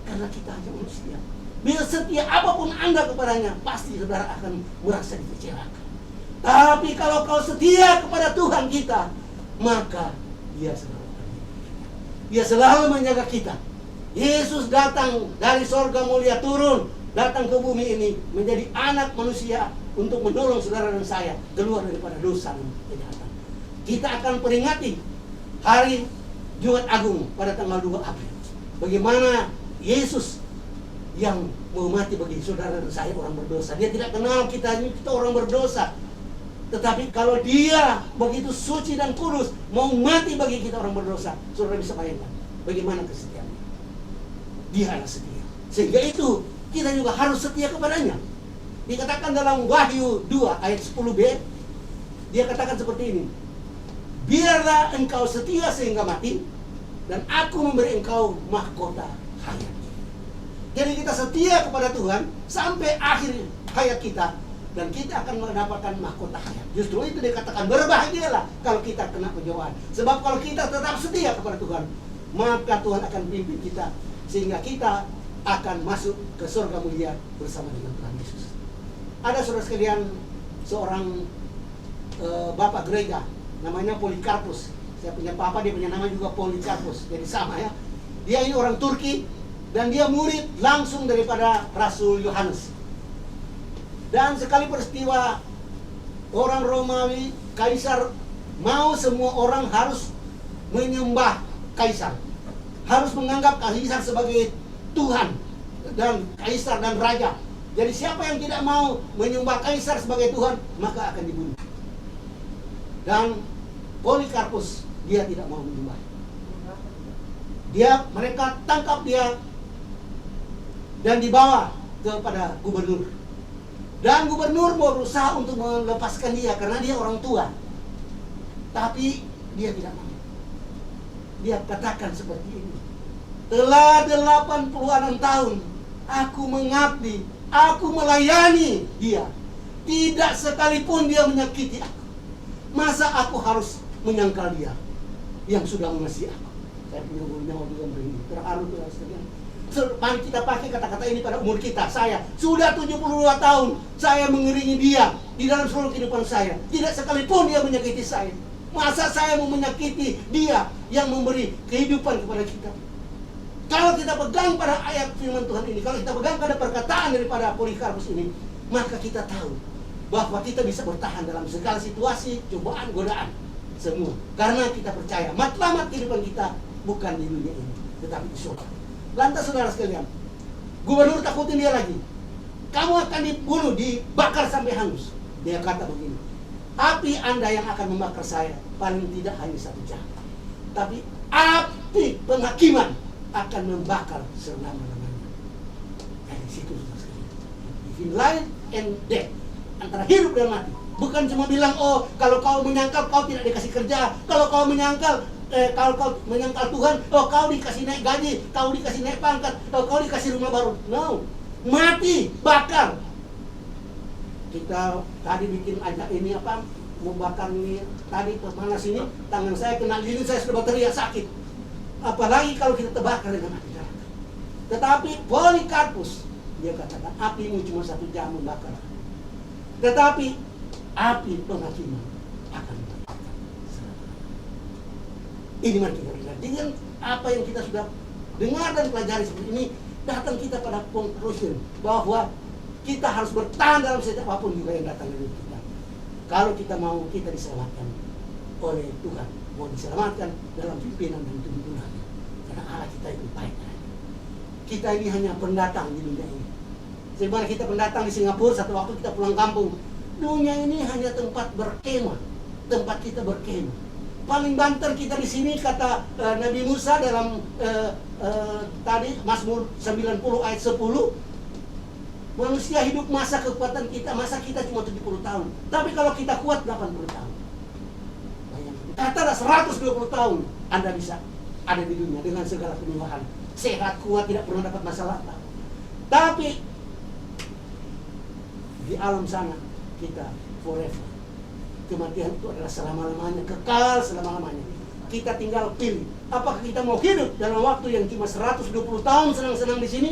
karena kita hanya manusia. Bila setia apapun Anda kepadanya, pasti saudara akan merasa dikecewakan. Tapi kalau kau setia kepada Tuhan kita, maka Dia selalu menjaga kita. Yesus datang dari sorga mulia turun, datang ke bumi ini menjadi anak manusia untuk menolong saudara dan saya keluar daripada dosa dan kejahatan. Kita akan peringati hari Jumat Agung pada tanggal 2 April. Bagaimana Yesus yang mau mati bagi saudara dan saya orang berdosa. Dia tidak kenal kita orang berdosa. Tetapi kalau dia begitu suci dan kudus, mau mati bagi kita orang berdosa, saudara bisa bayangkan bagaimana kesetiaannya. Dia adalah setia. Sehingga itu kita juga harus setia kepadanya. Dikatakan dalam Wahyu 2 ayat 10b, dia katakan seperti ini. Biarlah engkau setia sehingga mati, dan aku memberi engkau mahkota hayat. Jadi kita setia kepada Tuhan sampai akhir hayat kita, dan kita akan mendapatkan mahkota hayat. Justru itu dikatakan berbahagialah kalau kita kena pencobaan. Sebab kalau kita tetap setia kepada Tuhan, maka Tuhan akan pimpin kita sehingga kita akan masuk ke surga mulia bersama dengan Tuhan Yesus. Ada saudara sekalian seorang bapak gereja namanya Polikarpus. Saya punya papa, dia punya nama juga Polikarpus. Jadi sama ya. Dia ini orang Turki dan dia murid langsung daripada Rasul Yohanes. Dan sekali peristiwa orang Romawi, Kaisar mau semua orang harus menyembah Kaisar. harus menganggap kaisar sebagai Tuhan dan kaisar dan raja. Jadi siapa yang tidak mau menyembah kaisar sebagai Tuhan, maka akan dibunuh. Dan Polikarpus, dia tidak mau menyembah. Mereka tangkap dia dan dibawa kepada gubernur. Dan gubernur berusaha untuk melepaskan dia karena dia orang tua. Tapi dia tidak mau. Dia katakan seperti ini. Telah 86 tahun aku mengabdi, aku melayani dia. Tidak sekalipun dia menyakiti aku. Masa aku harus menyangkal dia yang sudah mengasihi aku? Saya punya nyawa juga begini. Terharu tuh sekalian. Mari kita pakai kata-kata ini pada umur kita. Saya sudah 72 tahun saya mengiringi dia di dalam seluruh kehidupan saya. Tidak sekalipun dia menyakiti saya. Masa saya mau menyakiti dia yang memberi kehidupan kepada kita? Kalau kita pegang pada ayat firman Tuhan ini, kalau kita pegang pada perkataan daripada Polikarpus ini, maka kita tahu bahwa kita bisa bertahan dalam segala situasi, cobaan, godaan, semua. Karena kita percaya matlamat kehidupan kita bukan di dunia ini, tetapi di surga. Lantas saudara sekalian, gubernur takutin dia lagi. Kamu akan dibunuh, dibakar sampai hangus. Dia kata begini, api Anda yang akan membakar saya paling tidak hanya 1 jam, tapi api penghakiman akan membakar selama-lamanya. Dari situ saudara sekalian, between life and death, antara hidup dan mati. Bukan cuma bilang, oh kalau kau menyangkal kau tidak dikasih kerja, kalau kau menyangkal Tuhan, oh kau dikasih naik gaji, kau dikasih naik pangkat, oh kau dikasih rumah baru. No, mati, bakar. Kita tadi bikin aja ini apa, mau bakar ini tadi kemana sini, tangan saya kena lilin, saya sudah berteriak sakit. Apalagi kalau kita terbakar dengan api neraka. Tetapi Polikarpus, dia katakan apimu cuma 1 jam membakar, tetapi api penghakiman akan membakar. Ini mari kita lihat dengan apa yang kita sudah dengar dan pelajari seperti ini, datang kita pada conclusion bahwa kita harus bertahan dalam setiap apapun juga yang datang dari kita. Kalau kita mau, kita diselamatkan oleh Tuhan, mau diselamatkan dalam pimpinan dan tuntunan. Karena Allah kita itu baik. Kita ini hanya pendatang di dunia ini. Sebagaimana kita pendatang di Singapura, satu waktu kita pulang kampung. Dunia ini hanya tempat berkemah, tempat kita berkemah. Paling banter kita di sini, kata Nabi Musa dalam tadi Mazmur 90 ayat 10. Manusia hidup masa kekuatan kita, masa kita cuma 70 tahun. Tapi kalau kita kuat 80 tahun. Katalah 120 tahun Anda bisa ada di dunia dengan segala kemewahan. Sehat, kuat, tidak pernah dapat masalah. Tapi di alam sana kita forever. Kematian itu adalah selama-lamanya, kekal selama-lamanya. Kita tinggal pilih, apakah kita mau hidup dalam waktu yang cuma 120 tahun senang-senang di sini,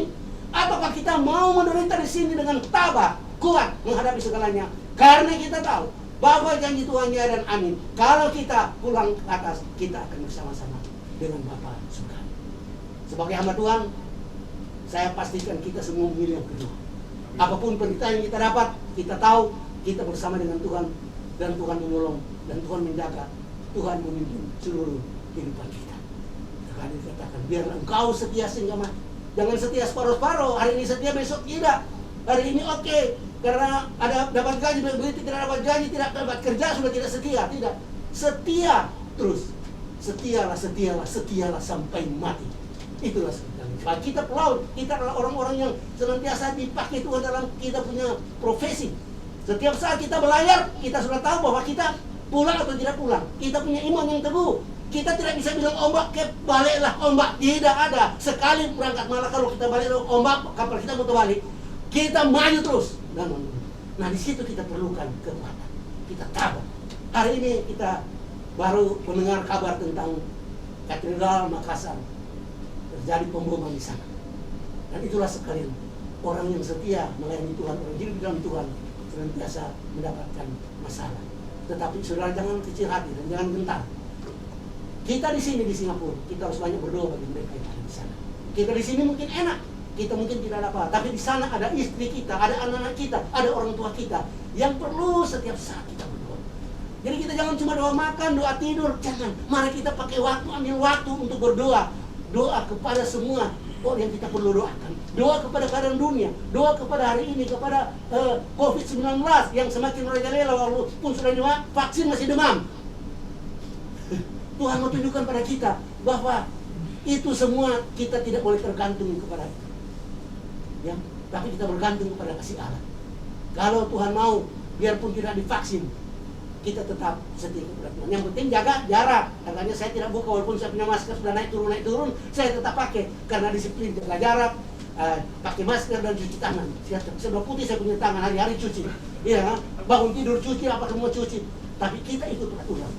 ataukah kita mau menderita di sini dengan tabah, kuat menghadapi segalanya. Karena kita tahu bahwa janji Tuhan ya dan amin. Kalau kita pulang ke atas, kita akan bersama-sama dengan Bapa surga. Sebagai hamba Tuhan, saya pastikan kita semua memilih yang kedua. Apapun penderitaan yang kita dapat, kita tahu kita bersama dengan Tuhan, dan Tuhan menolong, dan Tuhan menjaga, Tuhan memimpin seluruh kehidupan kita. Tuhan dikatakan, biarlah engkau setia sehingga mati. Jangan setia separuh-separuh, hari ini setia, besok tidak. Hari ini oke, karena ada dapat gaji, begitu tidak dapat gaji, tidak dapat kerja, sudah tidak setia. Tidak, setia terus. Setialah sampai mati. Itulah sebetulnya. Kita pelaut, kita adalah orang-orang yang senantiasa dipakai Tuhan dalam kita punya profesi. Setiap saat kita berlayar, kita sudah tahu bahwa kita pulang atau tidak pulang. Kita punya iman yang teguh. Kita tidak bisa bilang ombak, baliklah ombak. Tidak ada. Sekali berangkat, malah kalau kita balik ombak, kapal kita muter balik, kita maju terus. Nah, di situ kita perlukan kekuatan. Kita tabah. Hari ini kita baru mendengar kabar tentang Katedral Makassar. Terjadi pemboman di sana. Dan itulah sekalian orang yang setia melayani Tuhan, orang hidup di dalam Tuhan, senantiasa mendapatkan masalah. Tetapi saudara jangan kecil hati dan jangan gentar. Kita di sini di Singapura, kita harus banyak berdoa bagi mereka yang ada di sana. Kita di sini mungkin enak, kita mungkin tidak ada apa, tapi di sana ada istri kita, ada anak-anak kita, ada orang tua kita yang perlu setiap saat kita berdoa. Jadi kita jangan cuma doa makan, doa tidur, jangan. Mari kita pakai waktu, ambil waktu untuk berdoa. doa kepada semua orang yang kita perlu doakan. Doa kepada keadaan dunia, doa kepada hari ini, kepada COVID-19 yang semakin merajalela walaupun sudah vaksin masih demam. Tuhan mau tunjukkan pada kita bahwa itu semua kita tidak boleh tergantung kepada ya, tapi kita bergantung kepada kasih Allah. Kalau Tuhan mau, biarpun tidak divaksin, kita tetap setia kepada Tuhan. Yang penting jaga jarak. Makanya saya tidak buka walaupun saya punya masker sudah naik turun, saya tetap pakai karena disiplin jaga jarak, pakai masker dan cuci tangan. Sudah putih saya punya tangan hari-hari cuci. Iya, bangun tidur cuci, apa semua cuci. Tapi kita ikut peraturan.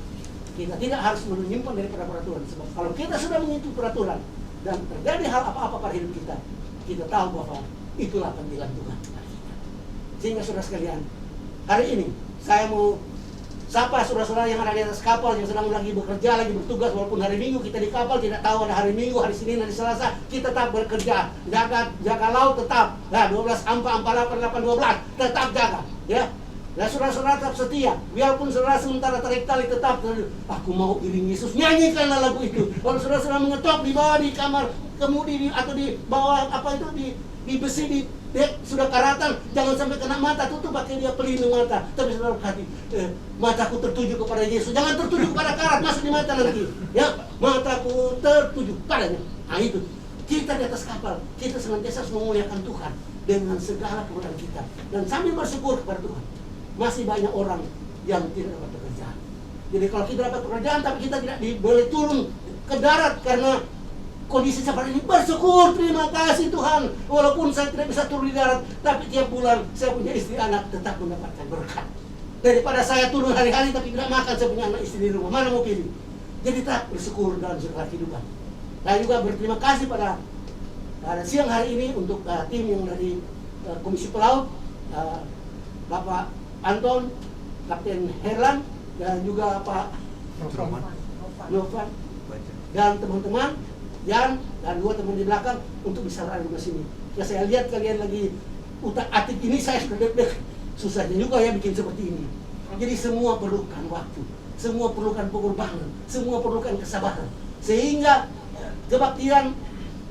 Kita tidak harus menyimpan daripada peraturan. Sebab kalau kita sudah mengikuti peraturan dan terjadi hal apa-apa pada hidup kita, kita tahu bahwa itulah panggilan Tuhan. Sehingga saudara sekalian, hari ini saya mau sapa saudara-saudara yang ada di atas kapal, yang sedang lagi bekerja, lagi bertugas. Walaupun hari Minggu kita di kapal, tidak tahu ada hari Minggu, hari Senin, hari Selasa, kita tetap bekerja. Jaga laut tetap. Nah, 12 ampa 8 12 tetap jaga, ya. Nah, saudara-saudara tetap setia. Biarpun saudara sementara tarik tali, tetap aku mau iring Yesus, nyanyikanlah lagu itu. Kalau saudara-saudara mengetok di bawah di kamar kemudi atau di bawah apa itu di besi sudah karatan, jangan sampai kena mata, tutup pakai dia pelindung mata. Tapi saudara hati, mataku tertuju kepada Yesus, jangan tertuju kepada karat masuk di mata nanti. Ya, mataku tertuju padanya. Nah itu, kita di atas kapal, kita senantiasa harus memuliakan Tuhan dengan segala kemuliaan kita dan sambil bersyukur kepada Tuhan. Masih banyak orang yang tidak dapat pekerjaan. Jadi kalau kita dapat pekerjaan tapi kita tidak boleh turun ke darat karena kondisi seperti ini, bersyukur, terima kasih Tuhan. Walaupun saya tidak bisa turun di darat, tapi tiap bulan saya punya istri anak tetap mendapatkan berkat. Daripada saya turun hari-hari tapi tidak makan, saya punya anak istri di rumah, mana mau pilih? Jadi tetap bersyukur dalam segala kehidupan. Saya juga berterima kasih pada siang hari ini untuk tim yang dari Komisi Pelaut, Bapak Anton, Kapten Herlan, dan juga Pak Novan, dan teman-teman Yan dan dua teman di belakang untuk bisa berada di sini. Ya saya lihat kalian lagi utak-atik ini, saya sudah deg-deg. Susahnya juga ya bikin seperti ini. Jadi semua perlukan waktu, semua perlukan pengorbanan, semua perlukan kesabaran. Sehingga kebaktian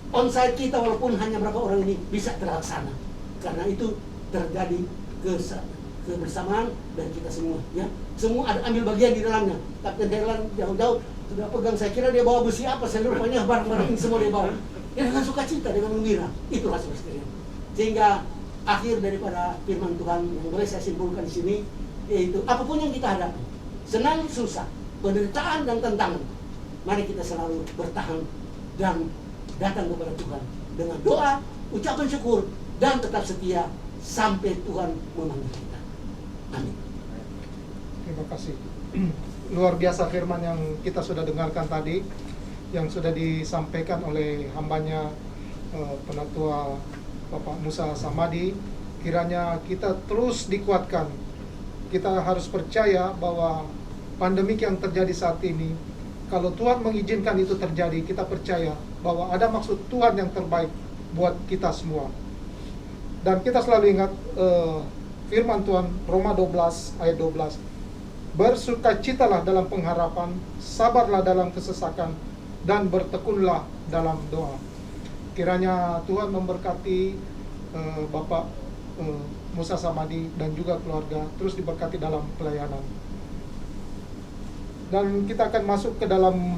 onsite kita walaupun hanya berapa orang ini bisa terlaksana. Karena itu terjadi kebersamaan dan kita semua, ya. Semua ada ambil bagian di dalamnya. Kapten Herlan jauh-jauh sudah pegang, saya kira dia bawa besi apa, saya rupanya barang-barang ini semua dia bawa. Ya dengan sukacita, dengan gembira. Itulah saudara sekalian. Sehingga akhir daripada firman Tuhan yang boleh saya simpulkan di sini, yaitu apapun yang kita hadapi, senang susah, penderitaan dan tantangan, mari kita selalu bertahan dan datang kepada Tuhan dengan doa, ucapan syukur, dan tetap setia sampai Tuhan memanggil kita. Amin. Terima kasih. Luar biasa firman yang kita sudah dengarkan tadi, yang sudah disampaikan oleh hambanya Penatua Bapak Musa Samadi. Kiranya kita terus dikuatkan. Kita harus percaya bahwa pandemik yang terjadi saat ini, kalau Tuhan mengizinkan itu terjadi, kita percaya bahwa ada maksud Tuhan yang terbaik buat kita semua. Dan kita selalu ingat firman Tuhan Roma 12 ayat 12. Bersukacitalah dalam pengharapan, sabarlah dalam kesesakan, dan bertekunlah dalam doa. Kiranya Tuhan memberkati Bapak Musa Samadi dan juga keluarga, terus diberkati dalam pelayanan. Dan kita akan masuk ke dalam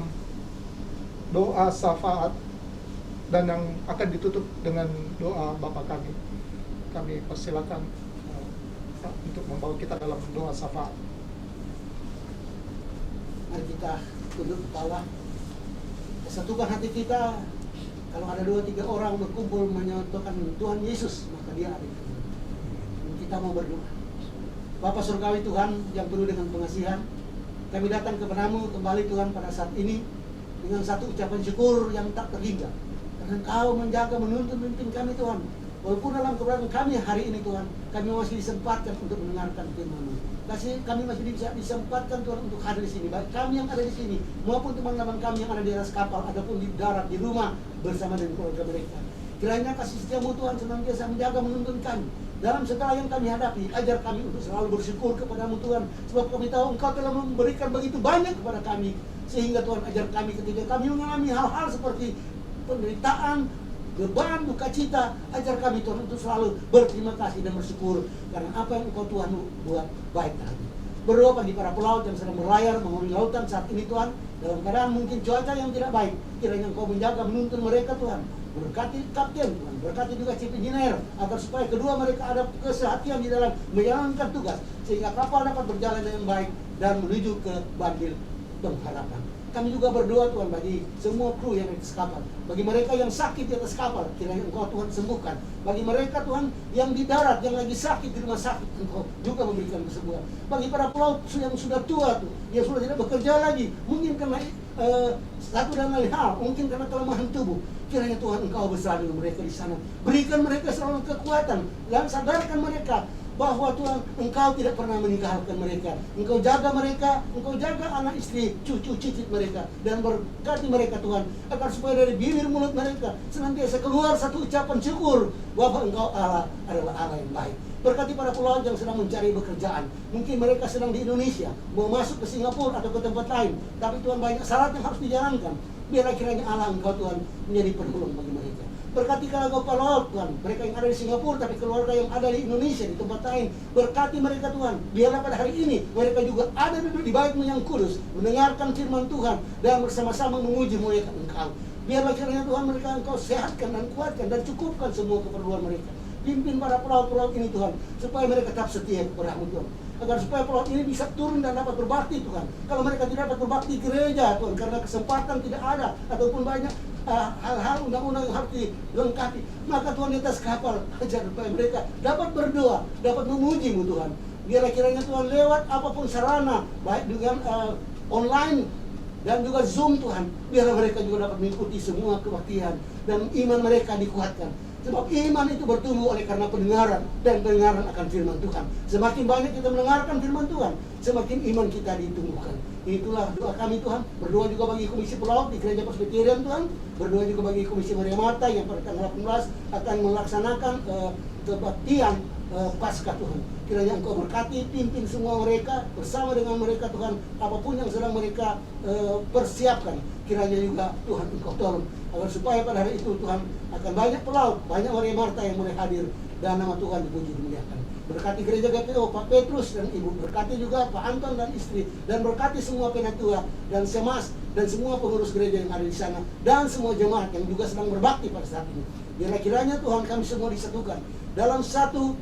doa syafaat, dan yang akan ditutup dengan doa Bapa kami. Kami persilakan untuk membawa kita dalam doa syafaat. Mari kita tunduk kepala, satukan hati kita. Kalau ada 2-3 orang berkumpul menyatukan Tuhan Yesus, maka dia ada. Kita mau berdoa. Bapa Surgawi Tuhan yang penuh dengan pengasihan, kami datang kepadamu kembali Tuhan pada saat ini dengan satu ucapan syukur yang tak terhingga. Karena Engkau menjaga, menuntun, memimpin kami Tuhan. Walaupun dalam keberadaan kami hari ini Tuhan, kami masih disempatkan untuk mendengarkan firman-Mu. Kasih kami masih bisa disempatkan Tuhan untuk hadir di sini. Baik kami yang ada di sini maupun teman-teman kami yang ada di atas kapal ataupun di darat, di rumah bersama dengan keluarga mereka. Kiranya kasih setiamu Tuhan senantiasa menjaga, menuntun kami dalam segala yang kami hadapi. Ajar kami untuk selalu bersyukur kepadamu Tuhan, sebab kami tahu Engkau telah memberikan begitu banyak kepada kami. Sehingga Tuhan ajar kami ketika kami mengalami hal-hal seperti penderitaan, beban, duka cita. Ajar kami Tuhan untuk selalu berterima kasih dan bersyukur karena apa yang Engkau Tuhan buat baik kami. Berdoa bagi para pelaut yang sedang berlayar mengarungi lautan saat ini Tuhan, dalam keadaan mungkin cuaca yang tidak baik. Kiranya Engkau menjaga, menuntun mereka Tuhan. Berkati kapten Tuhan, berkati juga chief engineer, agar supaya kedua mereka ada kesehatan di dalam menjalankan tugas, sehingga kapal dapat berjalan dengan baik dan menuju ke Bandil Pengharapan. Kami juga berdoa Tuhan bagi semua kru yang di atas kapal, bagi mereka yang sakit di atas kapal, kiranya Engkau Tuhan sembuhkan. Bagi mereka Tuhan yang di darat, yang lagi sakit di rumah sakit, Engkau juga memberikan kesembuhan. Bagi para pelaut yang sudah tua tuh, yang sudah tidak bekerja lagi, mungkin karena satu dan lain hal, mungkin karena kelemahan tubuh, kiranya Tuhan Engkau bersama dengan mereka di sana. Berikan mereka selalu kekuatan dan sadarkan mereka bahwa Tuhan Engkau tidak pernah meninggalkan mereka. Engkau jaga mereka, Engkau jaga anak istri, cucu cicit mereka, dan berkati mereka Tuhan, agar supaya dari bibir mulut mereka senantiasa keluar satu ucapan syukur bahwa Engkau Allah adalah Allah yang baik. Berkati para pelaut yang sedang mencari pekerjaan. Mungkin mereka sedang di Indonesia, mau masuk ke Singapura atau ke tempat lain, tapi Tuhan banyak syarat yang harus dijalankan. Biarlah kiranya Allah Engkau Tuhan menjadi penolong bagi mereka. Berkati keluarga pelaut Tuhan, mereka yang ada di Singapura tapi keluarga yang ada di Indonesia, di tempat lain. Berkati mereka Tuhan, biarlah pada hari ini mereka juga ada duduk di bait-Mu yang kudus, mendengarkan firman Tuhan dan bersama-sama memuji muliakan Engkau. Biarlah kiranya Tuhan mereka Engkau sehatkan dan kuatkan dan cukupkan semua keperluan mereka. Pimpin para pelaut-pelaut ini Tuhan, supaya mereka tetap setia kepada-Mu Tuhan, agar supaya pelaut ini bisa turun dan dapat berbakti Tuhan. Kalau mereka tidak dapat berbakti gereja Tuhan, karena kesempatan tidak ada ataupun banyak hal-hal undang-undang yang harus dilengkapi, maka Tuhan di atas kapal ajar supaya mereka dapat berdoa, dapat memuji-Mu Tuhan. Biarlah kiranya Tuhan lewat apapun sarana, baik dengan online dan juga Zoom Tuhan, biarlah mereka juga dapat mengikuti semua kebaktian dan iman mereka dikuatkan. Sebab iman itu bertumbuh oleh karena pendengaran, dan pendengaran akan firman Tuhan. Semakin banyak kita mendengarkan firman Tuhan, semakin iman kita ditumbuhkan. Itulah doa kami Tuhan. Berdoa juga bagi Komisi Pelaut di Gereja Presbyterian Tuhan. Berdoa juga bagi Komisi Maria Marta yang pada tanggal 18 akan melaksanakan kebaktian Paskah Tuhan. Kiranya Engkau berkati, pimpin semua mereka, bersama dengan mereka Tuhan, apapun yang sedang mereka persiapkan. Kiranya juga Tuhan Engkau tolong, agar supaya pada hari itu Tuhan akan banyak pelaut, banyak Maria Marta yang mulai hadir, dan nama Tuhan dipuji dimuliakan. Berkati gereja GPO, Pak Petrus dan Ibu, berkati juga Pak Anton dan istri, dan berkati semua penatua dan semas dan semua pengurus gereja yang ada di sana, dan semua jemaat yang juga sedang berbakti pada saat ini. Biarlah kiranya Tuhan kami semua disatukan dalam satu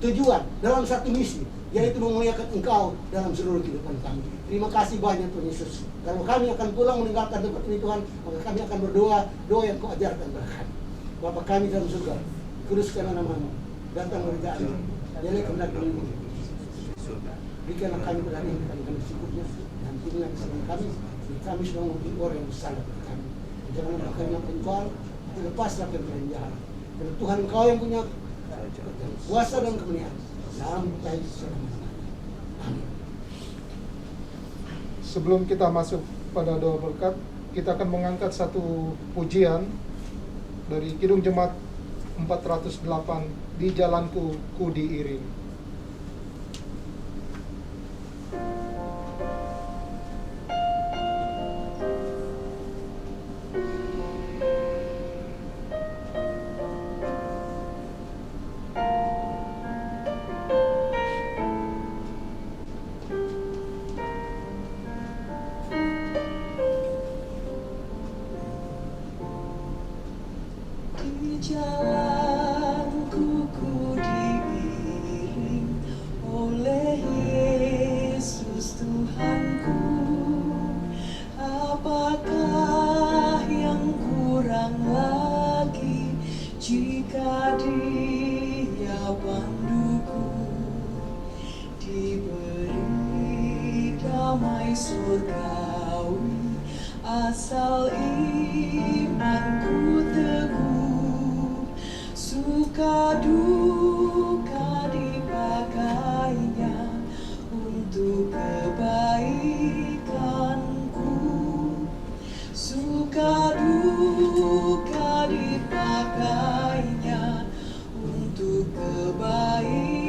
tujuan, dalam satu misi, yaitu memuliakan Engkau dalam seluruh kehidupan kami. Terima kasih banyak Tuhan Yesus. Kalau kami akan pulang meninggalkan tempat ini Tuhan, maka kami akan berdoa, doa yang Kau ajarkan kepada kami. Bapa kami dalam surga, kuduskanlah nama-Mu, datang kerajaan-Mu, jadilah kehendak-Mu di bumi. Berikanlah kami pada hari ini kami secukupnya, dan ampunilah kesalahan kami, seperti kami sudah mengampuni orang yang bersalah kepada kami. Janganlah kami yang pencol, tapi lepaslah kami dari jahat. Karena Tuhan Engkau yang punya kuasa dan kemuliaan sampai selama-lamanya. Amin. Sebelum kita masuk pada doa berkat, kita akan mengangkat satu pujian dari Kidung Jemaat 408, Di Jalanku Ku Diiring. Di jalanku ku diiring oleh Yesus Tuhanku. Apakah yang kurang lagi jika Dia panduku? Diberi damai surgawi asal imanku teguh. Suka duka dipakainya untuk kebaikanku. Suka duka dipakainya untuk kebaikanku.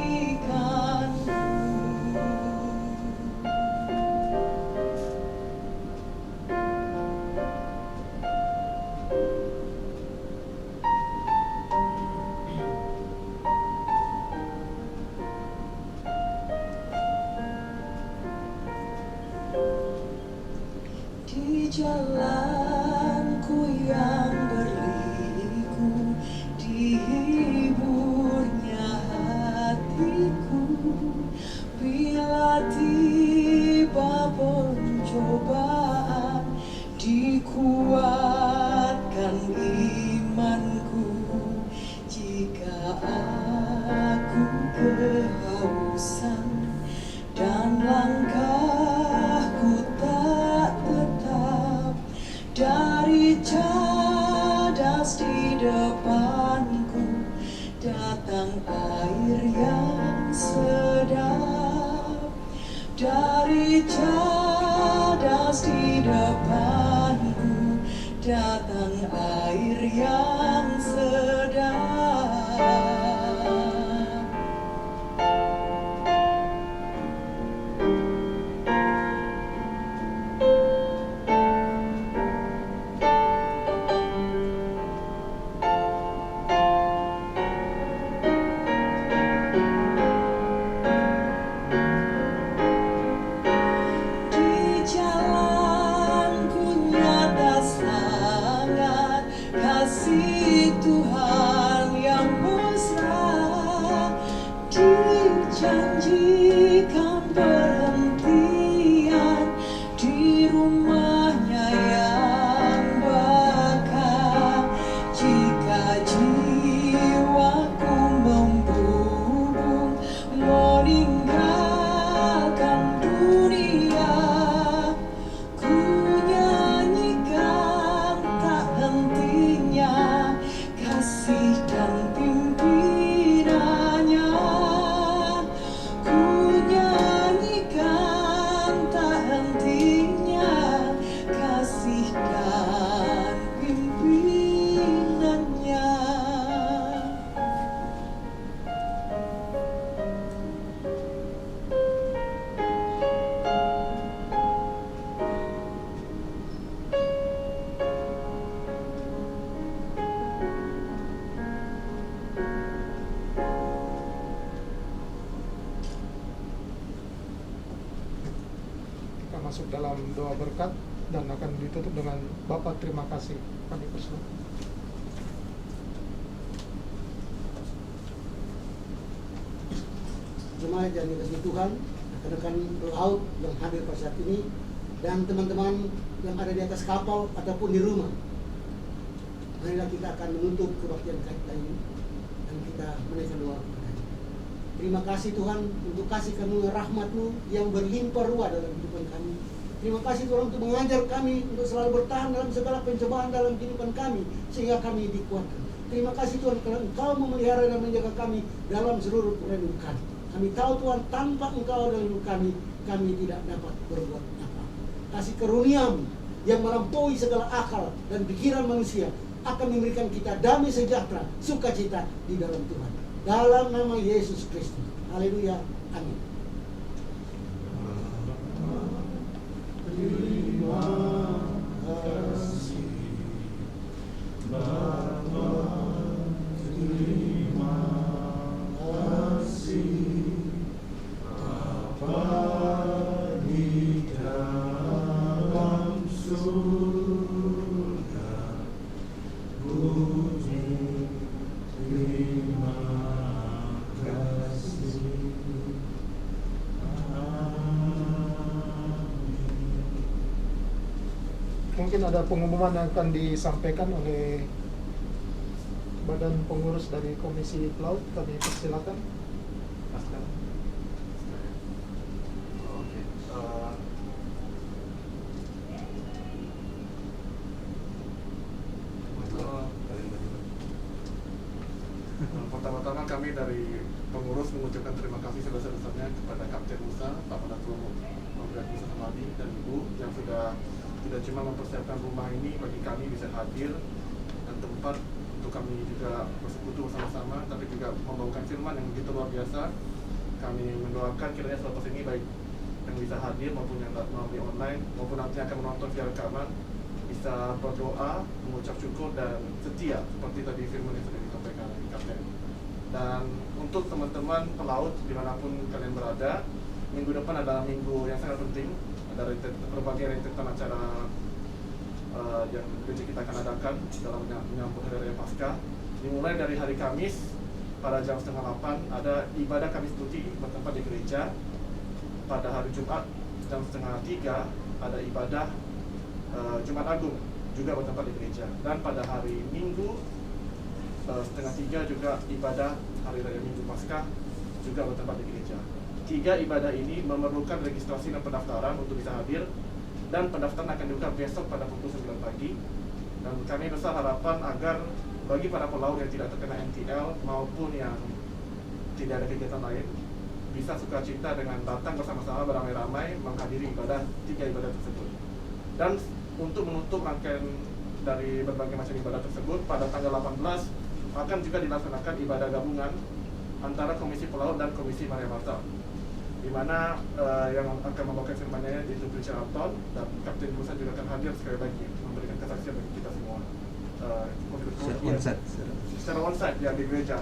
jalanku yang berliku, dihiburnya hatiku. Bila tiba pencobaan, dikuatkan imanku. Jika aku kehausan dan langkahku tak tetap, dari cadas di depanku datang air yang sedap. Dari cadas di depanku datang air yang sedap. Di jalanku nyata sangat kasih Tuhan yang mesra, dijanjikan perhentian di rumahnya yang bakar. Jika jiwaku membubung meninggalkan dunia, ku nyanyikan tak hentinya kasih dan pimpinannya. Ku nyanyikan tak hentinya kasih dan pimpinannya. Kita masuk dalam doa berkat dan akan ditutup dengan Bapa terima kasih. Kami persilakan. Jemaat yang dikasihi Tuhan, rekan-rekan pelaut yang hadir pada saat ini, dan teman-teman yang ada di atas kapal ataupun di rumah. Marilah kita akan menutup kebaktian kita ini dan kita menaikkan doa kepada-Nya. Terima kasih Tuhan untuk kasih karunia rahmat-Mu yang berlimpah ruah dalam kehidupan kami. Terima kasih Tuhan untuk mengajar kami untuk selalu bertahan dalam segala pencobaan dalam kehidupan kami sehingga kami dikuatkan. Terima kasih Tuhan karena Engkau memelihara dan menjaga kami dalam seluruh hidup kami. Kami tahu Tuhan tanpa Engkau dalam hidup kami tidak dapat berbuat apa. Kasih karunia-Mu yang melampaui segala akal dan pikiran manusia akan memberikan kita damai sejahtera, sukacita di dalam Tuhan. Dalam nama Yesus Kristus. Haleluya. Amin. Terima kasih Bapa, terima kasih Bapa di dalam surga. Puji, terima kasih. Mungkin ada pengumuman yang akan disampaikan oleh badan pengurus dari Komisi Pelaut. Kami persilakan. Oke. Pertama-tama kami dari pengurus mengucapkan terima kasih sebesar-besarnya kepada Kapten Musa, Pak Penatua Musa Hamadi dan Ibu yang sudah tidak cuma mempersiapkan rumah ini bagi kami bisa hadir dan tempat untuk kami juga bersekutu bersama-sama, tapi juga membawakan firman yang begitu luar biasa. Kami mendoakan kiranya selepas ini baik yang bisa hadir maupun yang melalui online maupun nanti akan menonton via rekaman bisa berdoa, mengucap syukur dan setia seperti tadi firman yang sudah disampaikan oleh Kapten. Dan untuk teman-teman pelaut dimanapun kalian berada, minggu depan adalah minggu yang sangat penting. Ada berbagai rentetan acara yang gereja kita akan adakan dalam menyambut Hari Raya Paskah. Dimulai dari hari Kamis pada jam 7:30 ada ibadah Kamis Putih bertempat di gereja. Pada hari Jumat jam 2:30 ada ibadah Jumat Agung juga bertempat di gereja. Dan pada hari Minggu 2:30 juga ibadah Hari Raya Minggu Paskah juga bertempat di gereja. 3 ibadah ini memerlukan registrasi dan pendaftaran untuk bisa hadir, dan pendaftaran akan dibuka besok pada pukul 9 pagi. Dan kami besar harapan agar bagi para pelaut yang tidak terkena NTL maupun yang tidak ada kegiatan lain bisa sukacita dengan datang bersama-sama beramai-ramai menghadiri 3 ibadah tersebut. Dan untuk menutup rangkaian dari berbagai macam ibadah tersebut, pada tanggal 18 akan juga dilaksanakan ibadah gabungan antara Komisi Pelaut dan Komisi Maria Marta, di mana yang akan membawakan firman-Nya yaitu Preacher Anton, dan Kapten Musa juga akan hadir sekali lagi memberikan kesaksian bagi kita semua secara onsite ya di gereja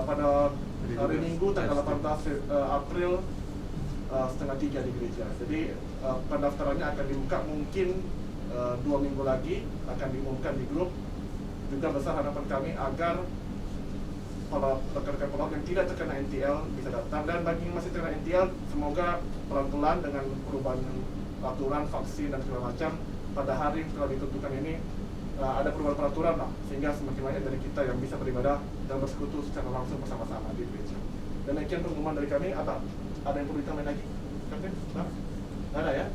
pada hari Minggu tanggal 18 April 2:30 di gereja. Jadi pendaftarannya akan dibuka mungkin 2 minggu lagi, akan diumumkan di grup. Juga besar harapan kami agar para rekan-rekan pelaut yang tidak terkena NTL bisa datang, dan bagi yang masih terkena NTL semoga pelan-pelan dengan perubahan aturan vaksin dan segala macam pada hari setelah ditentukan ini ada perubahan peraturan lah, sehingga semakin banyak dari kita yang bisa beribadah dan bersekutu secara langsung bersama-sama di gereja. Dan demikian pengumuman dari kami. Ada yang perlu ditambahin lagi? Kapten? Ada ya?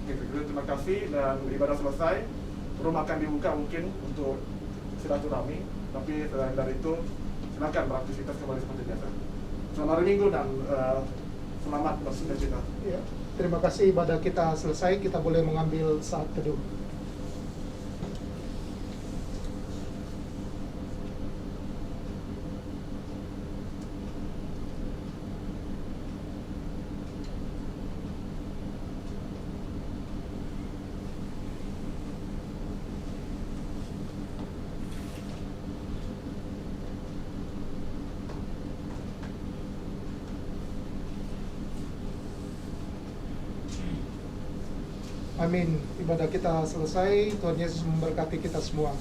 Oke, terima kasih, dan ibadah selesai. Rumah akan dibuka mungkin untuk silaturahmi, tapi selain dari itu silakan beraktivitas kembali seperti biasa. Selamat hari Minggu dan selamat bersukacita. Ya, terima kasih. Ibadah kita selesai, kita boleh mengambil saat teduh. Amin. Ibadah kita selesai. Tuhan Yesus memberkati kita semua.